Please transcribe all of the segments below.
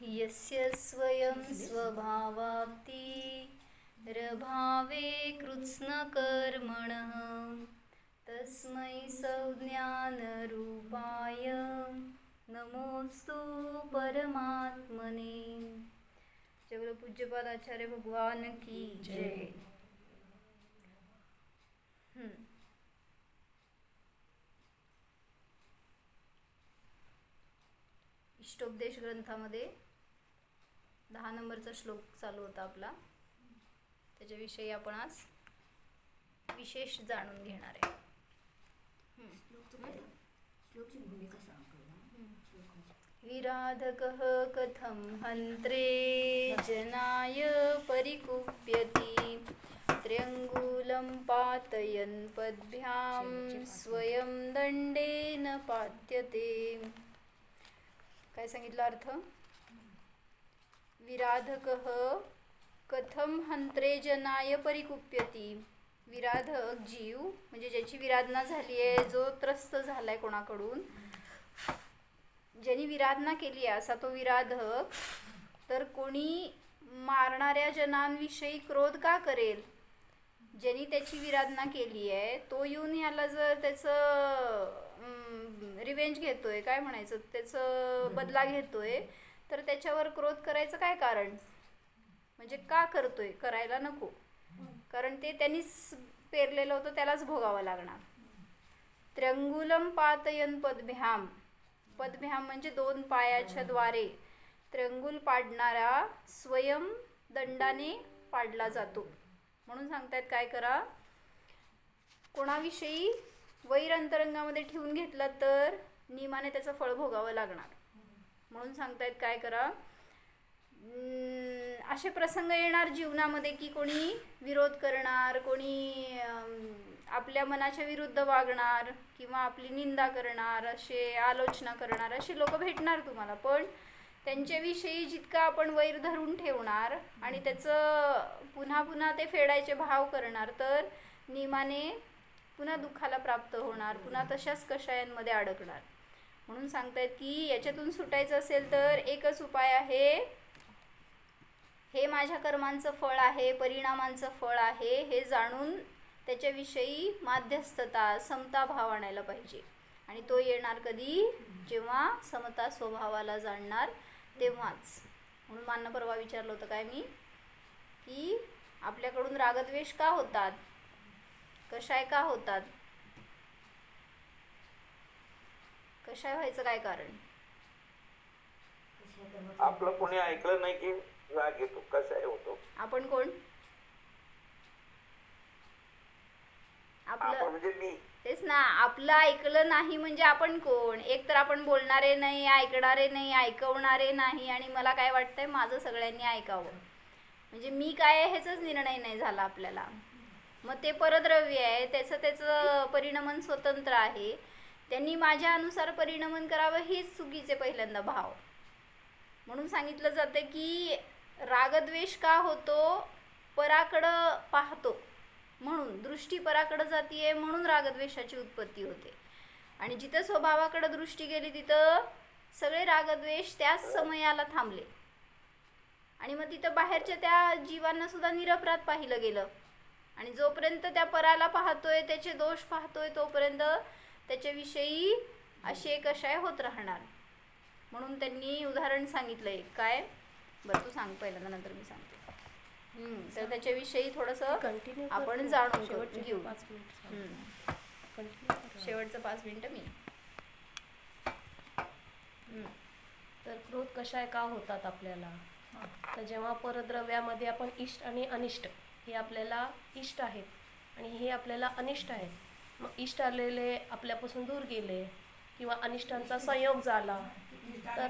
यस्य स्वयं स्वभावाप्तिरभावे कृत्स्नकर्मणः तस्मै संज्ञानरूपाय नमोस्तु परमात्मने। जगत पूज्यपाद आचार्य भगवान की जय। इष्टोपदेश ग्रंथामध्ये 10 नंबरचा श्लोक चालू होता आपला, त्याच्याविषयी आपण आज विशेष जाणून घेणार आहे। विराधकः कथं हन्त्रे जनाय परिकुप्यति त्र्यंगुलं पातयन् पद्भ्यां स्वयं दंडेन पात्यते। काय सांगितलं अर्थ? विराधकः कथं हन्त्रे जनाय परिकुप्यति। विराधक जीव म्हणजे ज्याची विराधना झाली आहे, जो त्रस्त झालाय कोणाकडून, ज्यांनी विराधना केली आहे असा तो विराधक, तर कोणी मारणाऱ्या जनांविषयी क्रोध का करेल? ज्यांनी त्याची विराधना केली आहे तो येऊन ह्याला जर त्याचं रिवेंज घेतोय, काय म्हणायचं, त्याचं बदला घेतोय, तर त्याच्यावर क्रोध करायचं काय कारण? म्हणजे का करतोय? करायला नको, कारण ते त्यांनीच पेरलेलं होतं, त्यालाच भोगावं लागणार। त्र्यंगुलम पातयन पद्भ्याम, पद्भ्याम म्हणजे 2 पायाच्या द्वारे, त्र्यंगुल पाडणारा स्वयं दंडाने पाडला जातो। म्हणून सांगतायत काय करा, कोणाविषयी वैर अंतरंगामध्ये ठेवून घेतला तर नियमाने त्याचं फळ भोगावं लागणार। म्हणून सांगतायत काय करा, असे प्रसंग येणार जीवनामध्ये की कोणी विरोध करणार, कोणी आपल्या मनाच्या विरुद्ध वागणार किंवा आपली निंदा करणार, असे आलोचना करणार, असे लोक भेटणार तुम्हाला। पण त्यांच्याविषयी जितका आपण वैर धरून ठेवणार आणि त्याचं पुन्हा पुन्हा ते फेडायचे भाव करणार, तर नियमाने पुन्हा दुःखाला प्राप्त होणार, पुन्हा तशाच कषायांमध्ये अडकणार। म्हणून सांगतायत की याच्यातून सुटायचं असेल तर एकच उपाय आहे, हे माझ्या कर्मांचं फळ आहे, परिणामांचं फळ आहे, हे जाणून त्याच्याविषयी माध्यस्थता, समता भाव आणायला पाहिजे। आणि तो येणार कधी? जेव्हा समता स्वभावाला जाणणार तेव्हाच। म्हणून मान्य परवा विचारलं होतं काय मी, की आपल्याकडून रागद्वेष का होतात, कशाय का होतात, कशाय व्हायचं काय कारण? आपलं कोणी ऐकलं नाही की राग येतो, कशाय होतो? आपण कोण? आपलं म्हणजे मी। तेच ना, आपलं ऐकलं नाही म्हणजे आपण कोण? एक तर आपण बोलणारे नाही, ऐकणारे नाही, ऐकवणारे नाही, आणि मला काय वाटतंय माझं सगळ्यांनी ऐकावं, म्हणजे मी काय आहे ह्याचाच निर्णय नाही झाला आपल्याला। मग ते परद्रव्य आहे, त्याचं परिणमन स्वतंत्र आहे, त्यांनी माझ्या अनुसार परिणमन करावं हीच चुकीचे पहिल्यांदा भाव। म्हणून सांगितलं जाते की रागद्वेष का होतो? पराकडं पाहतो म्हणून, दृष्टी पराकडं जातीये म्हणून रागद्वेषाची उत्पत्ती होते। आणि जिथं स्वभावाकडं दृष्टी गेली तिथं सगळे रागद्वेष त्याच समयाला थांबले, आणि मग तिथं बाहेरच्या त्या जीवांना सुद्धा निरपराध पाहिलं गेलं। आणि जोपर्यंत त्या पराला पाहतोय, त्याचे दोष पाहतोय, तोपर्यंत त्याच्याविषयी असे कशाय होत राहणार। म्हणून त्यांनी उदाहरण सांगितलंय काय, बरं तू सांग पहिल्यांदा, नंतर मी सांगते। तर त्याच्याविषयी थोडंसं आपण जाणून घेऊ। शेवटचं 5 मिनिटं मी। तर क्रोध कशाय का होतात आपल्याला? तर जेव्हा परद्रव्यामध्ये आपण इष्ट आणि अनिष्ट, हे आपल्याला इष्ट आहेत आणि हे आपल्याला अनिष्ट आहेत, मग इष्ट आलेले आपल्यापासून दूर गेले किंवा अनिष्टांचा संयोग झाला तर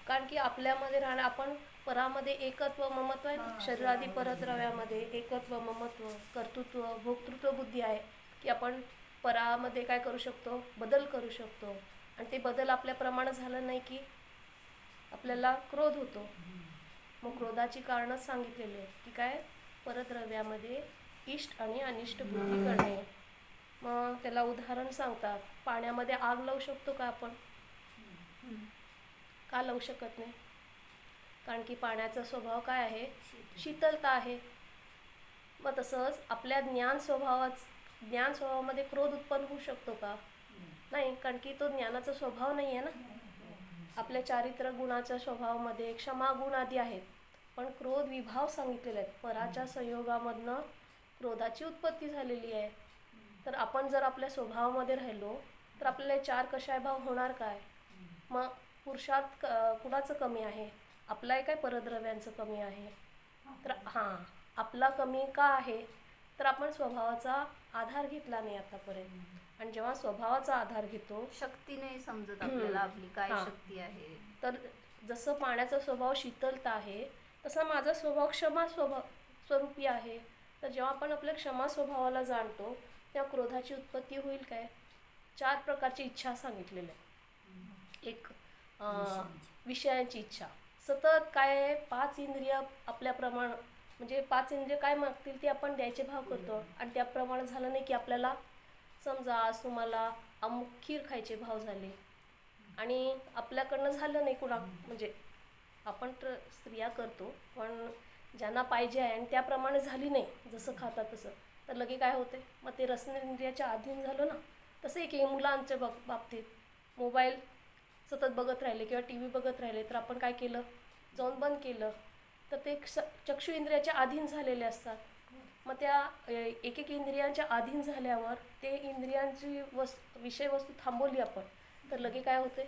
कारण की आपल्यामध्ये राहणं, आपण परामध्ये एकत्व ममत्व आहे, शरीरादी परद्रव्यामध्ये एकत्व ममत्व कर्तृत्व भोक्तृत्व बुद्धी आहे, की आपण परामध्ये काय करू शकतो? बदल करू शकतो। आणि ते बदल आपल्याप्रमाणे झालं नाही की आपल्याला क्रोध होतो। मग क्रोधाची कारणच सांगितलेली आहेत की काय, परद्रव्यामध्ये इष्ट आणि अनिष्ट बुद्धी करणे। मग त्याला उदाहरण सांगतात, पाण्यामध्ये आग लावू शकतो का आपण? का लावू शकत नाही? कारण की पाण्याचा स्वभाव काय आहे? शीतलता आहे. मग तसंच आपल्या ज्ञान स्वभावामध्ये क्रोध उत्पन्न होऊ शकतो का? नाही, कारण की तो ज्ञानाचा स्वभाव नाही आहे ना. आपल्या चारित्र्य गुणाच्या स्वभावामध्ये क्षमा गुण आदी आहेत, पण क्रोध विभाव सांगितलेले आहेत. पराच्या संयोगामधनं क्रोधाची उत्पत्ती झालेली आहे. तर आपण जर आपल्या स्वभावामध्ये राहिलो तर आपल्याला 4 कषाय भाव होणार काय? मग पुरुषार्थ कुणाचं कमी आहे? आपला आहे काय परद्रव्यांचं कमी आहे? तर आपला कमी का आहे? तर आपण स्वभावाचा आधार घेतला नाही आतापर्यंत. आणि जेव्हा स्वभावाचा आधार घेतो शक्ती नाही समजत आपल्याला आपली काय हां. शक्ती आहे. तर जसं पाण्याचा स्वभाव शीतलता आहे, तसा माझा स्वभाव क्षमा स्वरूपी आहे. तर जेव्हा आपण आपल्या क्षमा स्वभावाला जाणतो तेव्हा क्रोधाची उत्पत्ती होईल काय? 4 प्रकारची इच्छा सांगितलेल्या आहेत. एक विषयांची इच्छा. सतत काय आहे? 5 इंद्रिय आपल्याप्रमाणे, म्हणजे 5 इंद्रिय काय मागतील ते आपण द्यायचे भाव करतो. आणि त्याप्रमाणे झालं नाही की आपल्याला समजा आज तुम्हाला अमुक खीर खायचे भाव झाले आणि आपल्याकडनं झालं नाही म्हणजे आपण तर स्त्रिया करतो, पण ज्यांना पाहिजे आहे आणि त्याप्रमाणे झाली नाही जसं खातात तसं, तर लगे काय होते? मग ते रसनेंद्रियाच्या अधीन झालं ना. तसं एक मुलांच्या बाबतीत मोबाईल सतत बघत राहिले किंवा टी व्ही बघत राहिले तर आपण काय केलं? जाऊन बंद केलं. तर ते चक्षु इंद्रियाच्या अधीन झालेले असतात. मग त्या एक इंद्रियांच्या अधीन झाल्यावर ते इंद्रियांची विषय वस्तू थांबवली आपण तर लगे काय होते?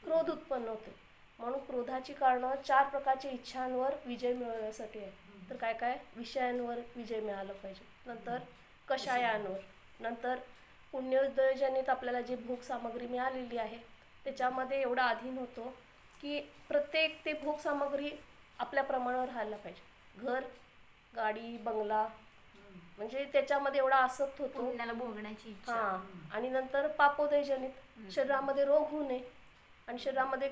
क्रोध उत्पन्न होते. म्हणून क्रोधाची कारणं 4 प्रकारच्या इच्छांवर विजय मिळवण्यासाठी आहे. तर काय काय? विषयांवर विजय मिळाला पाहिजे, नंतर कषायांवर, नंतर पुण्योदयजनित आपल्याला जी भोग सामग्री मिळालेली आहे त्याच्यामध्ये एवढा अधीन होतो की प्रत्येक ते भोग सामग्री आपल्या प्रमाणावर राहायला पाहिजे. घर, गाडी, बंगला, म्हणजे त्याच्यामध्ये एवढा आसक्त होतो. पुण्याला भोगण्याची इच्छा. आणि नंतर पापोदयजनित शरीरामध्ये रोग होऊ नये. आणि शरीरामध्ये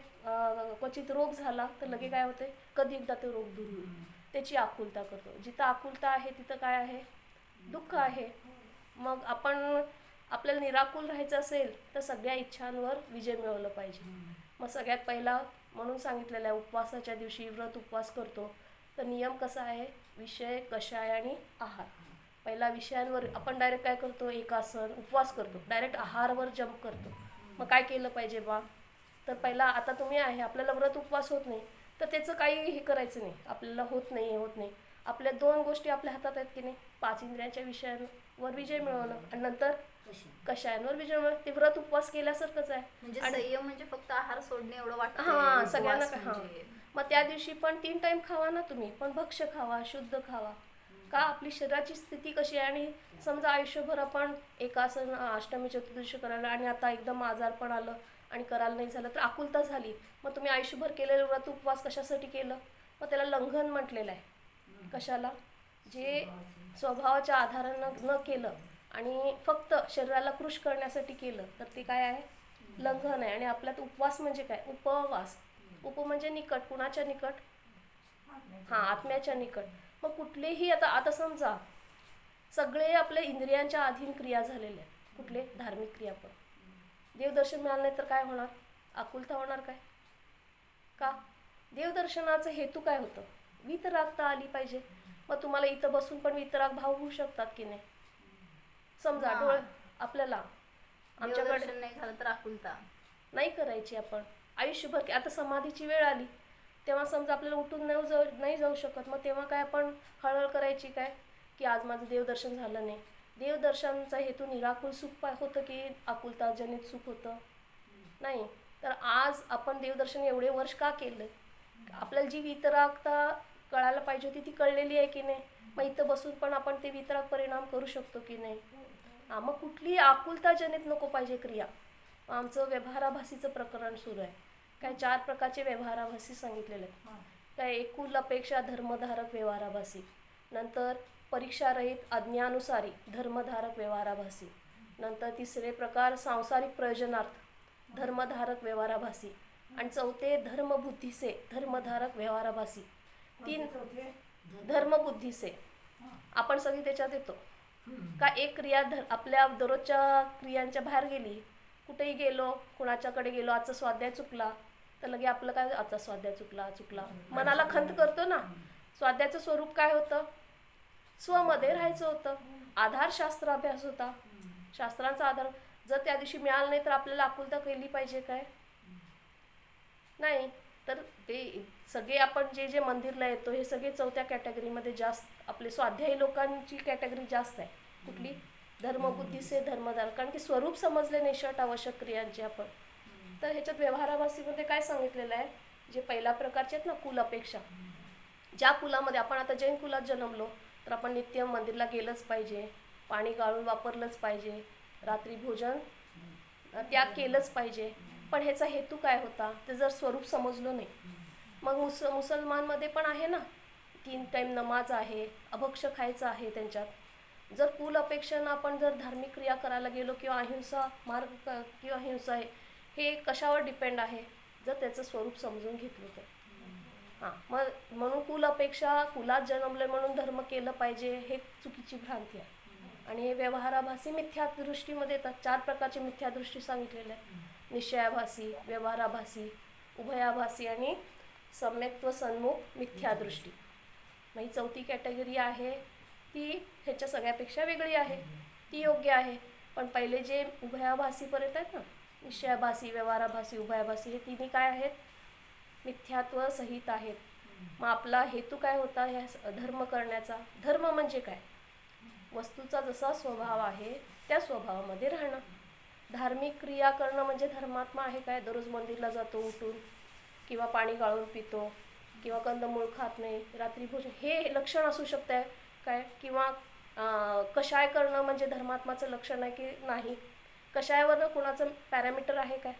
क्वचित रोग झाला तर लगे काय होते? कधी एकदा ते रोग दूर होईल त्याची आकुलता करतो. जिथं आकुलता आहे तिथं काय आहे? दुःख आहे. मग आपण आपल्याला निराकुल राहायचं असेल तर सगळ्या इच्छांवर विजय मिळवलं पाहिजे. मग सगळ्यात पहिला म्हणून सांगितलेलं आहे, उपवासाच्या दिवशी व्रत उपवास करतो तर नियम कसा आहे? विषय, कषाय आणि आहार. पहिला विषयांवर आपण डायरेक्ट काय करतो? एकासन उपवास करतो, डायरेक्ट आहारवर जंप करतो. मग काय केलं पाहिजे बा? तर पहिला आता तुम्ही आहे, आपल्याला व्रत उपवास होत नाही तर त्याचं काही हे करायचं नाही. आपल्याला होत नाही. आपल्या 2 गोष्टी आपल्या हातात आहेत की नाही? 5 इंद्रियांच्या विषयांवर विजय मिळवणं आणि नंतर कषायांवर विजय मिळवणं. ते व्रत उपवास केल्यासारखंच आहे. म्हणजे संयम म्हणजे फक्त आहार सोडणे एवढं वाटतं. सगळ्यांना मग त्या दिवशी पण 3 टाइम खावा ना तुम्ही, पण भक्ष्य खावा, शुद्ध खावा. का? आपली शरीराची स्थिती कशी आहे. आणि समजा आयुष्यभर आपण एकासन अष्टमी चतुर्दशी करायला आणि आता एकदम आजारपण आलं आणि करायला नाही झालं तर आकुलता झाली. मग तुम्ही आयुष्यभर केलेलं व्रत उपवास कशासाठी केलं? मग त्याला लंघन म्हटलेलं आहे. कशाला? जे स्वभावाच्या आधारानं न केलं आणि फक्त शरीराला कृश करण्यासाठी केलं तर ते काय आहे? लंघन आहे. आणि आपल्यात उपवास म्हणजे काय? उपवास. म्हणजे निकट. कुणाच्या निकट? आत्म्याच्या निकट. मग कुठलेही आता समजा सगळे आपल्या इंद्रियांच्या अधीन क्रिया झालेल्या आहेत. कुठले? धार्मिक क्रिया. पण देवदर्शन मिळालं नाही तर काय होणार? आकुलता होणार काय? का? देवदर्शनाचा हेतू काय होतं? वीतरागता आली पाहिजे. मग तुम्हाला इथं बसून पण वीतराग भाव होऊ शकतात की नाही? समजा डोळे आपल्याला आमच्याकडे नाही झालं तर आकुलता नाही करायची. आपण आयुष्यभर आता समाधीची वेळ आली तेव्हा समजा आपल्याला उठून नाही जाऊ शकत. मग तेव्हा काय आपण हळहळ करायची काय? की आज माझं देवदर्शन झालं नाही. देवदर्शनाचा हेतू निराकुल सुख होतं की आकुलताजनित सुख होतं? नाही. तर आज आपण देवदर्शन एवढे वर्ष का केलं? आपल्याला जी वितरागता कळायला पाहिजे होती ती कळलेली आहे की नाही? मग इथं बसून पण आपण ते वितराग परिणाम करू शकतो की नाही? मग कुठली आकुलताजनित नको पाहिजे क्रिया. आमचं व्यवहाराभासीचं प्रकरण सुरू आहे. काय 4 प्रकारचे व्यवहाराभासी सांगितलेले आहेत. काय? एकुल अपेक्षा धर्मधारक व्यवहाराभासी, नंतर परीक्षारहित अज्ञानुसारी धर्मधारक व्यवहाराभासी, नंतर 3रे प्रकार सांसारिक प्रयोजनार्थ धर्मधारक व्यवहाराभासी आणि 4थे धर्मबुद्धीसे धर्मधारक व्यवहाराभासी. 3 धर्मबुद्धीसे आपण सगळी त्याच्यात येतो का? एक क्रिया आपल्या दररोजच्या क्रियांच्या बाहेर गेली, कुठेही गेलो, कुणाच्याकडे गेलो, आजचा स्वाध्याय चुकला तर लगे आपलं काय, आता स्वाध्याय चुकला चुकला, मनाला खंत करतो ना. स्वाध्याचं स्वरूप काय होतं? स्वमध्ये राहायचं होतं, आधार शास्त्राभ्यास होता. शास्त्रांचा आधार जर त्या दिवशी मिळाला नाही तर आपल्याला आकुलता केली पाहिजे काय? नाही. तर ते सगळे आपण जे जे मंदिरला येतो हे सगळे चौथ्या कॅटेगरीमध्ये जास्त, आपले स्वाध्यायी लोकांची कॅटेगरी जास्त आहे. कुठली? धर्मबुद्धी से धर्मदार. कारण की स्वरूप समजले नाही षट आवश्यक क्रियांचे आपण. तर ह्याच्यात व्यवहाराभासीमध्ये काय सांगितलेलं आहे, जे पहिल्या प्रकारचे आहेत ना कुल अपेक्षा, ज्या कुलामध्ये आपण आता जैन कुलात जन्मलो तर आपण नित्य मंदिरला गेलंच पाहिजे, पाणी गाळून वापरलंच पाहिजे, रात्री भोजन त्याग केलंच पाहिजे. पण ह्याचा हेतू काय होता ते जर स्वरूप समजलो नाही. मग मुसलमानमध्ये पण आहे ना, 3 टाईम नमाज आहे, अभक्ष खायचं आहे त्यांच्यात. जर कुल अपेक्षानं आपण जर धार्मिक क्रिया करायला गेलो किंवा अहिंसा मार्ग किंवा हिंसा आहे, हे कशावर डिपेंड आहे? जर त्याचं स्वरूप समजून घेतलं तर. हां, मग म्हणून कुल अपेक्षा, कुलात जन्मले म्हणून धर्म केलं पाहिजे, हे चुकीची भ्रांती आहे. आणि हे व्यवहाराभासी मिथ्यादृष्टीमध्ये येतात. 4 प्रकारचे मिथ्यादृष्टी सांगितलेले आहे: निश्चयाभासी, व्यवहाराभासी, उभयाभासी आणि सम्यक्त्व सन्मुख मिथ्यादृष्टी. मग ही चौथी कॅटेगरी आहे ती ह्याच्या सगळ्यापेक्षा वेगळी आहे, ती योग्य आहे. पण पहिले जे उभयाभासीपर्यंत आहेत ना, निश्चयाभासी, व्यवहाराभासी, उभयाभासी, हे तिन्ही काय आहेत? मिथ्यात्व सहित आहेत. मग आपला हेतू काय होता ह्या धर्म करण्याचा? धर्म म्हणजे काय? वस्तूचा जसा स्वभाव आहे त्या स्वभावामध्ये राहणं. धार्मिक क्रिया करणं म्हणजे धर्मात्मा आहे काय? दररोज मंदिरला जातो उठून, किंवा पाणी गाळून पितो, किंवा कंदमूळ खात नाही, रात्री भोजन, हे लक्षण असू शकते काय? किंवा कषाय करणं म्हणजे धर्मात्माचं लक्षण आहे की नाही? कषायावरनं कोणाचं पॅरामीटर आहे काय?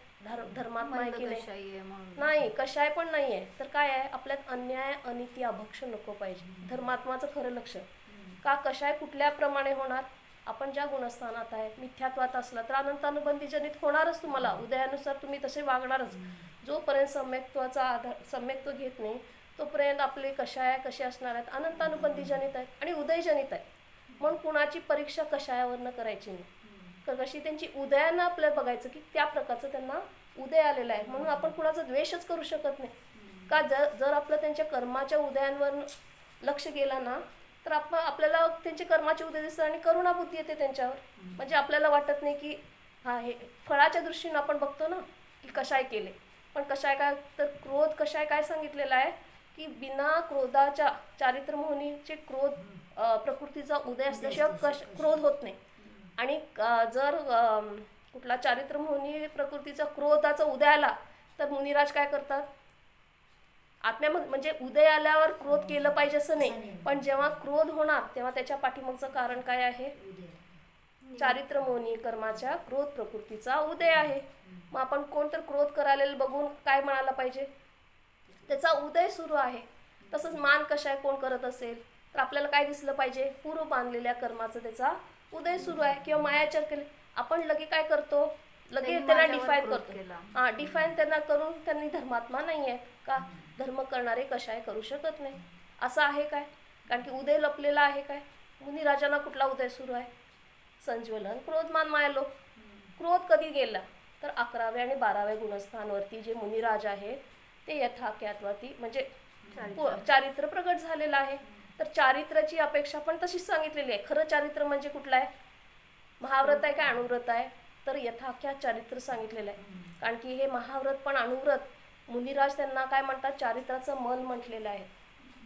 धर्मात्मा आहे की नाही? नाही, कषाय पण नाही आहे. तर काय आहे? आपल्यात अन्याय अनिती अभक्ष नको पाहिजे, धर्मात्माचं खरं लक्ष. का? कषाय कुठल्याप्रमाणे होणार? आपण ज्या गुणस्थानात आहे, मिथ्यात्वात असला तर अनंतानुबंधी जनित होणारच तुम्हाला, उदयानुसार तुम्ही तसे वागणारच. जोपर्यंत सम्यक्त्वाचा आधार, सम्यक्त्व घेत नाही तोपर्यंत आपले कषाय कसे असणार आहेत? अनंतानुबंधी जनित आहेत आणि उदयजनित आहेत. म्हणून कुणाची परीक्षा कषायावरनं करायची नाही, तर कशी त्यांची उदयानं आपल्याला बघायचं की त्या प्रकारचं त्यांना उदय आलेला आहे. म्हणून आपण कुणाचा द्वेषच करू शकत नाही. का? जर आपलं त्यांच्या कर्माच्या उदयांवर लक्ष गेलं ना तर आपल्याला त्यांचे कर्माचे उदय दिसतात आणि करुणाबुद्धी येते त्यांच्यावर. म्हणजे आपल्याला वाटत नाही की हा, हे फळाच्या दृष्टीनं आपण बघतो ना की कशाय केले. पण कशाय काय? तर क्रोध कशाय काय सांगितलेलं आहे की बिना क्रोधाच्या चारित्रमोहनीचे क्रोध प्रकृतीचा उदय असल्याशिवाय क्रोध होत नाही. आणि जर कुठला चारित्रमोहनी प्रकृतीचा क्रोधाचा उदय आला तर मुनिराज काय करतात? आत्म्यामध्ये, म्हणजे उदय आल्यावर क्रोध केलं पाहिजे असं नाही, पण जेव्हा क्रोध होणार तेव्हा त्याच्या पाठीमागचं कारण काय आहे? चारित्रमोहनी कर्माच्या क्रोध प्रकृतीचा उदय आहे. मग आपण कोणतर क्रोध करायला बघून काय म्हणायला पाहिजे? त्याचा उदय सुरू आहे. तसंच मान कशाय कोण करत असेल तर आपल्याला काय दिसलं पाहिजे? पूर्व बांधलेल्या कर्माचा त्याचा उदय सुरू आहे. किंवा मायाचार केले, आपण लगे काय करतो? लगे त्यांना डिफाईन करतो. हां, डिफाईन त्यांना करून त्यांनी धर्मात्मा नाही आहे. का? धर्म करणारे कशाय करू शकत नाही असं आहे काय? कारण की उदय लपलेला आहे काय? मुनिराजांना कुठला उदय सुरू आहे? संज्वलन, क्रोध, मान, मायालोभ. क्रोध कधी गेला? तर 11व्या आणि 12व्या गुणस्थानवरती जे मुनिराज आहेत ते यथाख्यात्वाती, म्हणजे चारित्र प्रगट झालेलं आहे. तर चारित्राची अपेक्षा पण तशीच सांगितलेली आहे. खरं चारित्र म्हणजे कुठलं आहे? महाव्रत आहे का अनुव्रत आहे? तर यथाख्यात चारित्र सांगितलेलं आहे. कारण की हे महाव्रत पण अनुव्रत, मुनिराज त्यांना काय म्हणतात? चारित्राचं मन म्हटलेलं आहे.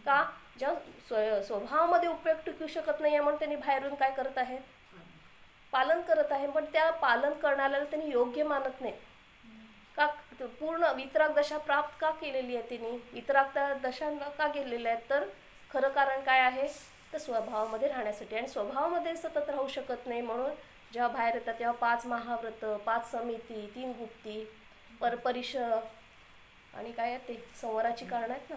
का? ज्या स्वभावामध्ये उपयोग टिकू शकत नाही आहे म्हणून त्यांनी बाहेरून काय करत आहेत? पालन करत आहे. पण त्या पालन करण्याला त्यांनी योग्य मानत नाही. का? पूर्ण वितराग दशा प्राप्त का केलेली आहे त्यांनी? वितराग दशा का गेलेल्या आहेत? तर खरं कारण काय आहे? तर स्वभावामध्ये राहण्यासाठी. आणि स्वभावामध्ये सतत राहू शकत नाही म्हणून जेव्हा बाहेर येतात तेव्हा 5 महाव्रत, 5 समिती, 3 गुप्ती, परिश आणि काय आहे ते संवराची कारण आहेत ना,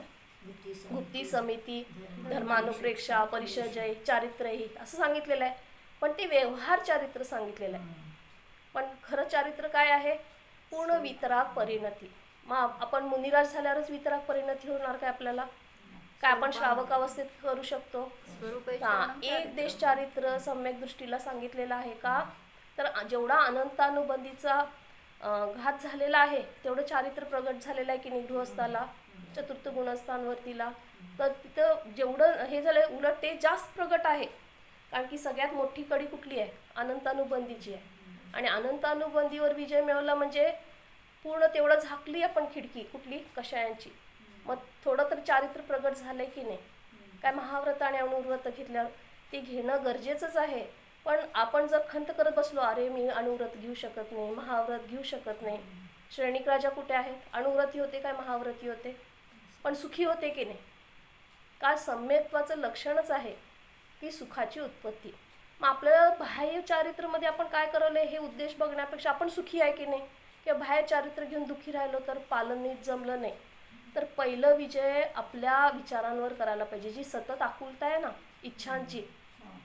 गुप्ती, समिती, धर्मानुप्रेक्षा, परिषजय, चारित्रही असं सांगितलेलं आहे. पण ते व्यवहार चारित्र सांगितलेलं आहे. पण खरं चारित्र काय आहे? पूर्ण वितराग परिणती. मग आपण मुनिराज झाल्यावरच वितराग परिणती होणार काय आपल्याला? काय आपण श्रावक अवस्थेत करू शकतो? हां, एक देश चारित्र सम्यक दृष्टीला सांगितलेलं आहे. का? तर जेवढा अनंतानुबंधीचा घात झालेला आहे तेवढं चारित्र्य प्रगट झालेलं आहे की नाही गृहस्थाला, चतुर्थ गुणस्थानवरतीला. तर तिथं जेवढं हे झालं उलट ते जास्त प्रगट आहे. कारण की सगळ्यात मोठी कडी कुठली आहे? अनंतानुबंधीची आहे. आणि अनंतानुबंधीवर विजय मिळवला म्हणजे पूर्ण तेवढं झाकली आपण खिडकी कुठली? कषायांची. मग थोडं तरी चारित्र्य प्रगट झालंय की नाही? काय महाव्रत आणि अनुव्रत घेतल्यावर ते घेणं गरजेचंच आहे. पण आपण जर खंत करत बसलो, अरे मी अनुव्रत घेऊ शकत नाही, महाव्रत घेऊ शकत नाही. श्रेणिक राजा कुठे आहेत? अनुव्रती होते काय महाव्रती होते? पण सुखी होते की नाही? का सम्यक्त्वाचं लक्षणच आहे की सुखाची उत्पत्ती. मग आपल्या बाह्य चारित्र्यामध्ये आपण काय करवलं हे उद्देश बघण्यापेक्षा आपण सुखी आहे की नाही, किंवा बाह्य चारित्र्य घेऊन दुःखी राहिलो तर पालन नीट जमलं नाही. तर पहिलं विजय आपल्या विचारांवर करायला पाहिजे. जी सतत आकुलता आहे ना इच्छांची,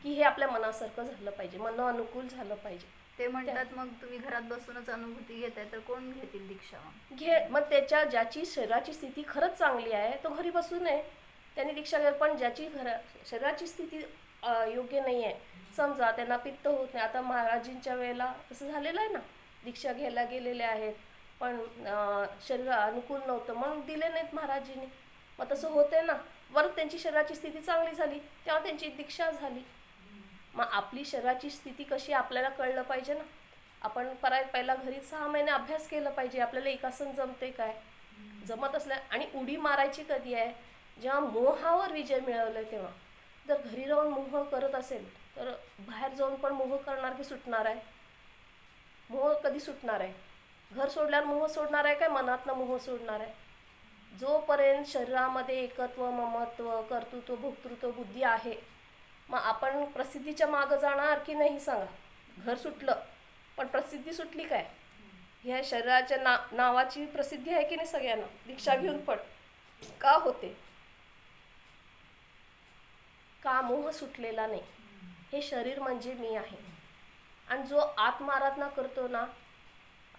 की हे आपल्या मनासारखं झालं पाहिजे, मन अनुकूल झालं पाहिजे. ते म्हणतात मग तुम्ही घरात बसूनच अनुभूती घेताय तर कोण घेतील दीक्षा मग? मग ज्याची शरीराची स्थिती खरंच चांगली आहे तो घरी बसू नये, त्यांनी दीक्षा घ्या. पण ज्याची शरीराची स्थिती योग्य नाही आहे, समजा त्यांना पित्त होत नाही, आता महाराजींच्या वेळेला तसं झालेलं आहे ना, दीक्षा घ्यायला गेलेले आहेत पण शरीर अनुकूल नव्हतं म्हणून दिले नाहीत महाराजींनी. मग तसं होते ना, बरं त्यांची शरीराची स्थिती चांगली झाली तेव्हा त्यांची दीक्षा झाली. मग आपली शरीराची स्थिती कशी आपल्याला कळलं पाहिजे ना. आपण पहिला घरी 6 महिने अभ्यास केला पाहिजे, आपल्याला एकासन जमते काय, जमत असल्या. आणि उडी मारायची कधी आहे? जेव्हा मोहावर विजय मिळवलाय तेव्हा. जर घरी राहून मोह करत असेल तर बाहेर जाऊन पण मोह करणार की सुटणार आहे? मोह कधी सुटणार आहे? घर सोडल्यावर मोह सोडणार आहे काय मनातनं मोह सोडणार आहे? जोपर्यंत शरीरामध्ये एकत्व, ममत्व, कर्तृत्व, भोक्तृत्व बुद्धी आहे, मग आपण प्रसिद्धीच्या मागं जाणार की नाही सांगा? घर सुटलं पण प्रसिद्धी सुटली काय? ह्या शरीराच्या नावाची प्रसिद्धी आहे की नाही सगळ्यांना? दीक्षा घेऊन पण का होते? का मोह सुटलेला नाही? हे शरीर म्हणजे मी आहे. आणि जो आत्माराधना करतो ना,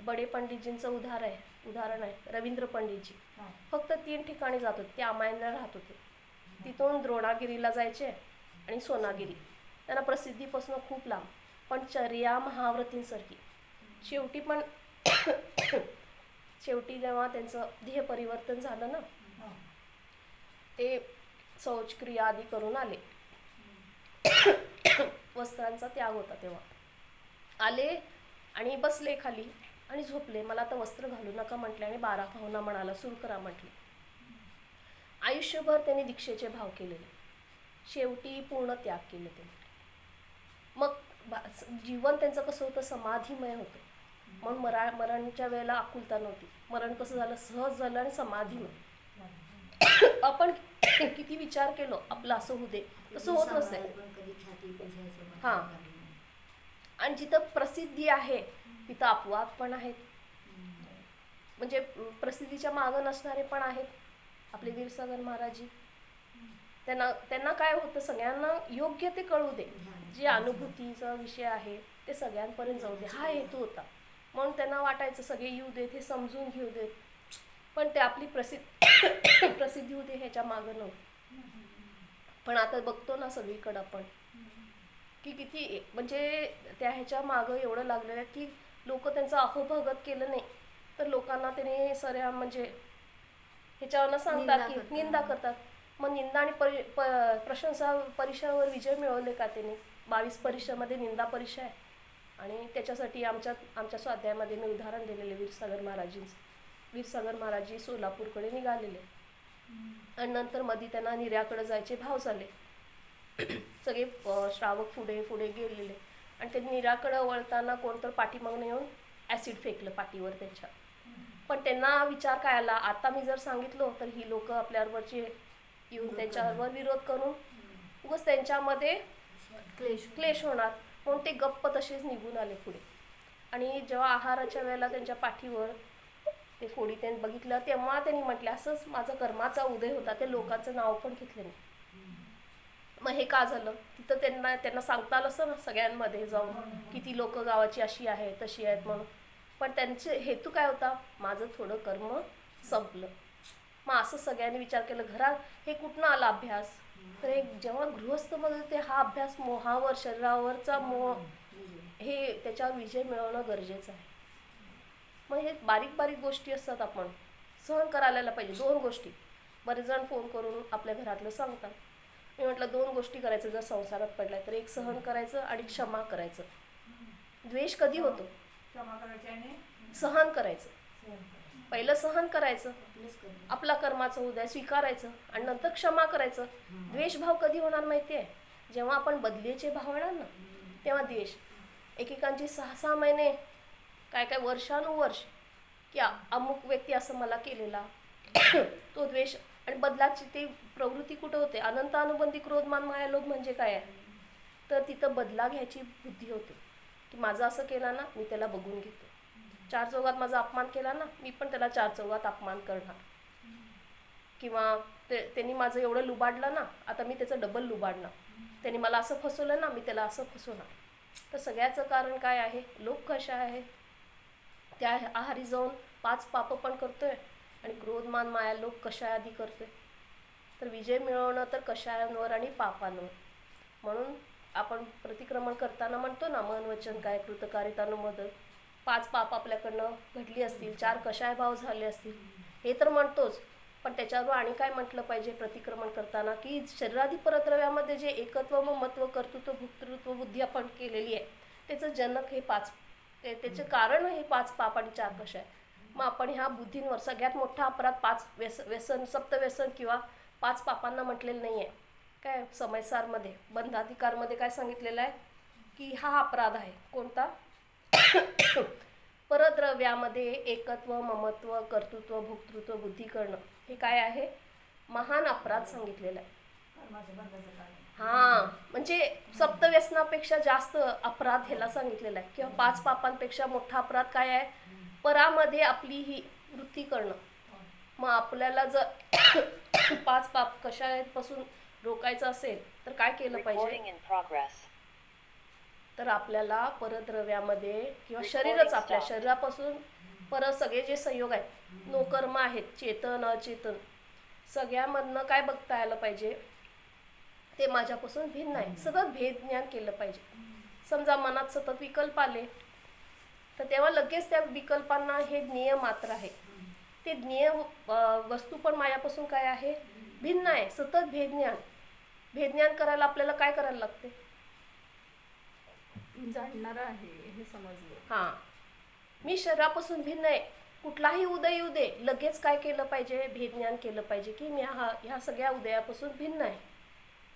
बडे पंडितजींचं उदाहरण आहे. रवींद्र पंडितजी फक्त 3 ठिकाणी जात होते. ते आमायनला राहत होते. तिथून द्रोणागिरीला जायचे आणि सोनागिरी. त्यांना प्रसिद्धीपासून खूप लांब, पण चर्या महाव्रतींसारखी. शेवटी जेव्हा त्यांचं ध्येय परिवर्तन झालं ना, ते शौचक्रिया आदी करून आले. वस्त्रांचा त्याग होता तेव्हा. आले आणि बसले खाली आणि झोपले. मला आता वस्त्र घालू नका म्हटले आणि 12 पाहुणा म्हणाला सुरू करा म्हटले. आयुष्यभर त्यांनी दीक्षेचे भाव केलेले, शेवटी पूर्ण त्याग केले त्यांनी. मग जीवन त्यांचं कसं होतं? समाधीमय होतं. म्हणून मरणच्या वेळेला आकुलता नव्हती. मरण कसं झालं? सहज झालं आणि समाधीमय. आपण किती विचार केलो आपलं असं होऊ दे, तसं होत नसेल. हां. आणि जिथं प्रसिद्धी आहे तिथं अपवाद पण आहेत. म्हणजे प्रसिद्धीच्या मागं नसणारे पण आहेत. आपले वीरसागर महाराजी, त्यांना काय होतं? सगळ्यांना योग्य ते कळू दे, जे अनुभूतीचा विषय आहे ते सगळ्यांपर्यंत जाऊ दे, हा हेतू होता. म्हणून त्यांना वाटायचं सगळे येऊ देत, हे समजून घेऊ देत. पण ते आपली प्रसिद्धी होते ह्याच्या मागं नव्हतं. पण आता बघतो ना सगळीकडं आपण की किती म्हणजे त्या ह्याच्या मागं एवढं लागलेलं आहे की लोक त्यांचं अहोभागत केलं नाही तर लोकांना त्यांनी सऱ्या म्हणजे ह्याच्यावरनं सांगतात की निंदा करतात. मग निंदा आणि प्रशंसा परीक्षावर विजय मिळवले का त्यांनी? 22 परीक्षामध्ये निंदा परीक्षा आहे. आणि त्याच्यासाठी आमच्या स्वाध्यायामध्ये मी उदाहरण दिलेले वीरसागर महाराजींचं. वीरसागर महाराजी सोलापूरकडे निघालेले आणि नंतर मध्ये त्यांना निर्याकडे जायचे भाव झाले. सगळे श्रावक पुढे गेलेले आणि ते निराकडे वळताना कोणतं पाठीमागून येऊन ॲसिड फेकलं पाठीवर त्यांच्या. पण त्यांना विचार काय आला, आता मी जर सांगितलं तर ही लोक आपल्यावरचे येऊन त्यांच्यावर विरोध करून उगाच त्यांच्यामध्ये क्लेश होणार, म्हणून ते गप्प तसेच निघून आले पुढे. आणि जेव्हा आहाराच्या वेळेला त्यांच्या पाठीवर ते फोडी त्यांनी बघितलं तेव्हा त्यांनी म्हटलं असंच माझा कर्माचा उदय होता. ते लोकांचं नाव पण घेतलं नाही. मग हे का झालं? तिथं त्यांना सांगता आलं असं ना सगळ्यांमध्ये जाऊन किती लोक गावाची अशी आहे तशी आहेत म्हणून. पण त्यांचे हेतू काय होता? माझं थोडं कर्म संपलं. मग असं सगळ्यांनी विचार केला. घरात हे कुठनं आला अभ्यास? तर एक जेव्हा गृहस्थमध्ये ते हा अभ्यास मोहावर, शरीरावरचा मोह, हे त्याच्यावर विजय मिळवणं गरजेचं आहे. मग हे बारीक बारीक गोष्टी असतात, आपण सहन करायला पाहिजे. 2 गोष्टी बरेच जण फोन करून आपल्या घरातलं सांगतात. मी म्हटलं 2 गोष्टी करायचं जर संसारात पडलाय तर, एक सहन करायचं आणि क्षमा करायचं. द्वेष कधी होतो? क्षमा करायची आणि सहन करायचं. पहिलं सहन करायचं, आपला कर्माचं उदय स्वीकारायचं आणि नंतर क्षमा करायचं. द्वेषभाव कधी होणार माहिती आहे? जेव्हा आपण बदलीचे भाव येणार ना, तेव्हा द्वेष. एकेकांची 6-6 महिने काय काय वर्षानुवर्ष की अमुक व्यक्ती असं मला केलेला तो द्वेष. आणि बदलाची ती प्रवृत्ती कुठं होते? अनंत अनुबंधी क्रोध मान माया लोभ म्हणजे काय आहे? तर तिथं बदला घ्यायची बुद्धी होते की माझं असं केलं ना, मी त्याला बघून घेतो. 4 चौघात माझा अपमान केला ना, मी पण त्याला 4 चौघात अपमान करणार. किंवा त्यांनी माझं एवढं लुबाडलं ना, आता मी त्याचं डबल लुबाडणार. त्यांनी मला असं फसवलं ना, मी त्याला असं फसवणार. तर सगळ्याचं कारण काय आहे? लोक कशा आहे? त्या आहारी जाऊन 5 पापं पण करतोय आणि क्रोध मान माया लोभ कशा आधी करतोय. तर विजय मिळवणं तर कशांवर आणि पापांवर. म्हणून आपण प्रतिक्रमण करताना म्हणतो ना, मन वचन काय कृतकार्यतानु मदत. 5 पाप आपल्याकडनं घडली असतील, 4 कषाय भाव झाले असतील, हे तर म्हणतोच. पण त्याच्यावर आणि काय म्हटलं पाहिजे प्रतिक्रमण करताना? की शरीरादी परद्रव्यामध्ये जे एकत्व महत्त्व कर्तृत्व भोक्तृत्व बुद्धी आपण केलेली आहे, त्याचं जनक हे 5, त्याचे कारण हे 5 पाप आणि 4 कषाय. मग आपण ह्या बुद्धींवर सगळ्यात मोठा अपराध 5 व्यसन सप्तव्यसन किंवा 5 पापांना म्हटलेलं नाही आहे. काय समयसारमध्ये बंधाधिकारमध्ये काय सांगितलेलं आहे? की हा अपराध आहे कोणता? परद्रव्यामध्ये एकत्व ममत्व कर्तृत्व भोक्तृत्व बुद्धी करणं, हे काय आहे? महान अपराध सांगितलेला आहे. कर्माच्या बंधाचं कारण. हां, म्हणजे सप्तव्यसनापेक्षा जास्त अपराध ह्याला सांगितलेला आहे. किंवा 5 पापांपेक्षा मोठा अपराध काय आहे? परामध्ये आपली ही वृत्ती करणं. मग आपल्याला जर 5 पाप कशापासून रोखायचं असेल तर काय केलं पाहिजे? तर आपल्याला परद्रव्यामध्ये किंवा शरीरच आपल्या शरीरापासून परत सगळे जे संयोग आहेत, नोकर्म आहेत, चेतन अचेतन, सगळ्यामधनं काय बघता आलं पाहिजे? ते माझ्यापासून भिन्न आहे. सतत भेद ज्ञान केलं पाहिजे. समजा मनात सतत विकल्प आले तर तेव्हा लगेच त्या विकल्पांना हे ज्ञेय मात्र आहे. ते ज्ञेय वस्तू पण माझ्यापासून काय आहे? भिन्न आहे. सतत भेदज्ञान करायला आपल्याला काय करायला लागते? जाणणार आहे हे समजलं. हां, मी शरीरापासून भिन्न आहे. कुठलाही उदय येऊ दे, लगेच काय केलं पाहिजे? भेदज्ञान केलं पाहिजे की मी ह्या सगळ्या उदयापासून भिन्न आहे.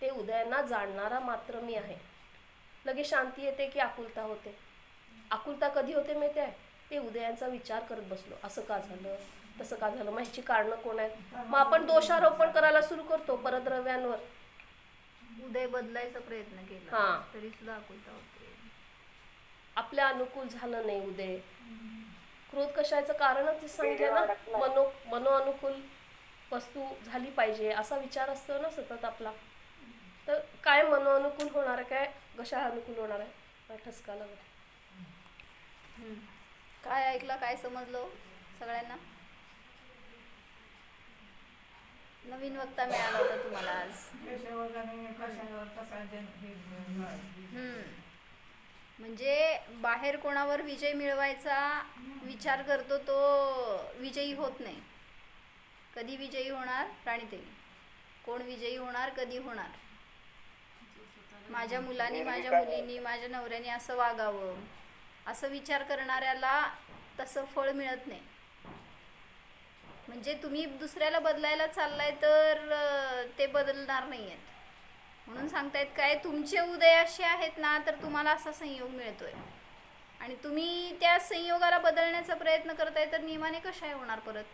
ते उदयांना जाणणारा मात्र मी आहे. लगेच शांती येते की आकुलता होते? आकुलता कधी होते माहिती आहे? ते उदयांचा विचार करत बसलो, असं का झालं तसं का झालं, मग ह्याची कारणं कोण आहेत? मग आपण दोषारोपण करायला सुरू करतो परद्रव्यांवर. उदय बदलायचा प्रयत्न केला हां. तरी सुद्धा आकुलता होते. आपल्या अनुकूल झालं नाही उदय. क्रोध कशाचं कारणच सांगितलं ना, मनोअनुकूल वस्तू झाली पाहिजे असा विचार असतो ना सतत आपला. तर काय मनोअनुकूल होणार आहे? काय कशा अनुकूल होणार आहे? काय ठसका लागत. काय ऐकलं? काय समजलं सगळ्यांना? नवीन वक्ता मिळाला होता तुम्हाला आज. कशावर आणि कशावर कसा म्हणजे बाहेर कोणावर विजय मिळवायचा विचार करतो तो विजयी होत नाही. कधी विजयी होणार? राणीताई, कोण विजयी होणार? कधी होणार? माझ्या मुलांनी, माझ्या मुलींनी, माझ्या नवऱ्याने असं वागावं असं विचार करणाऱ्याला तसं फळ मिळत नाही. म्हणजे तुम्ही दुसऱ्याला बदलायला चाललाय तर ते बदलणार नाही आहेत. म्हणून सांगतायत काय, तुमचे उदय असे आहेत ना तर तुम्हाला असा संयोग मिळतोय आणि तुम्ही त्या संयोगाला बदलण्याचा प्रयत्न करताय तर नियमाने कशा होणार परत?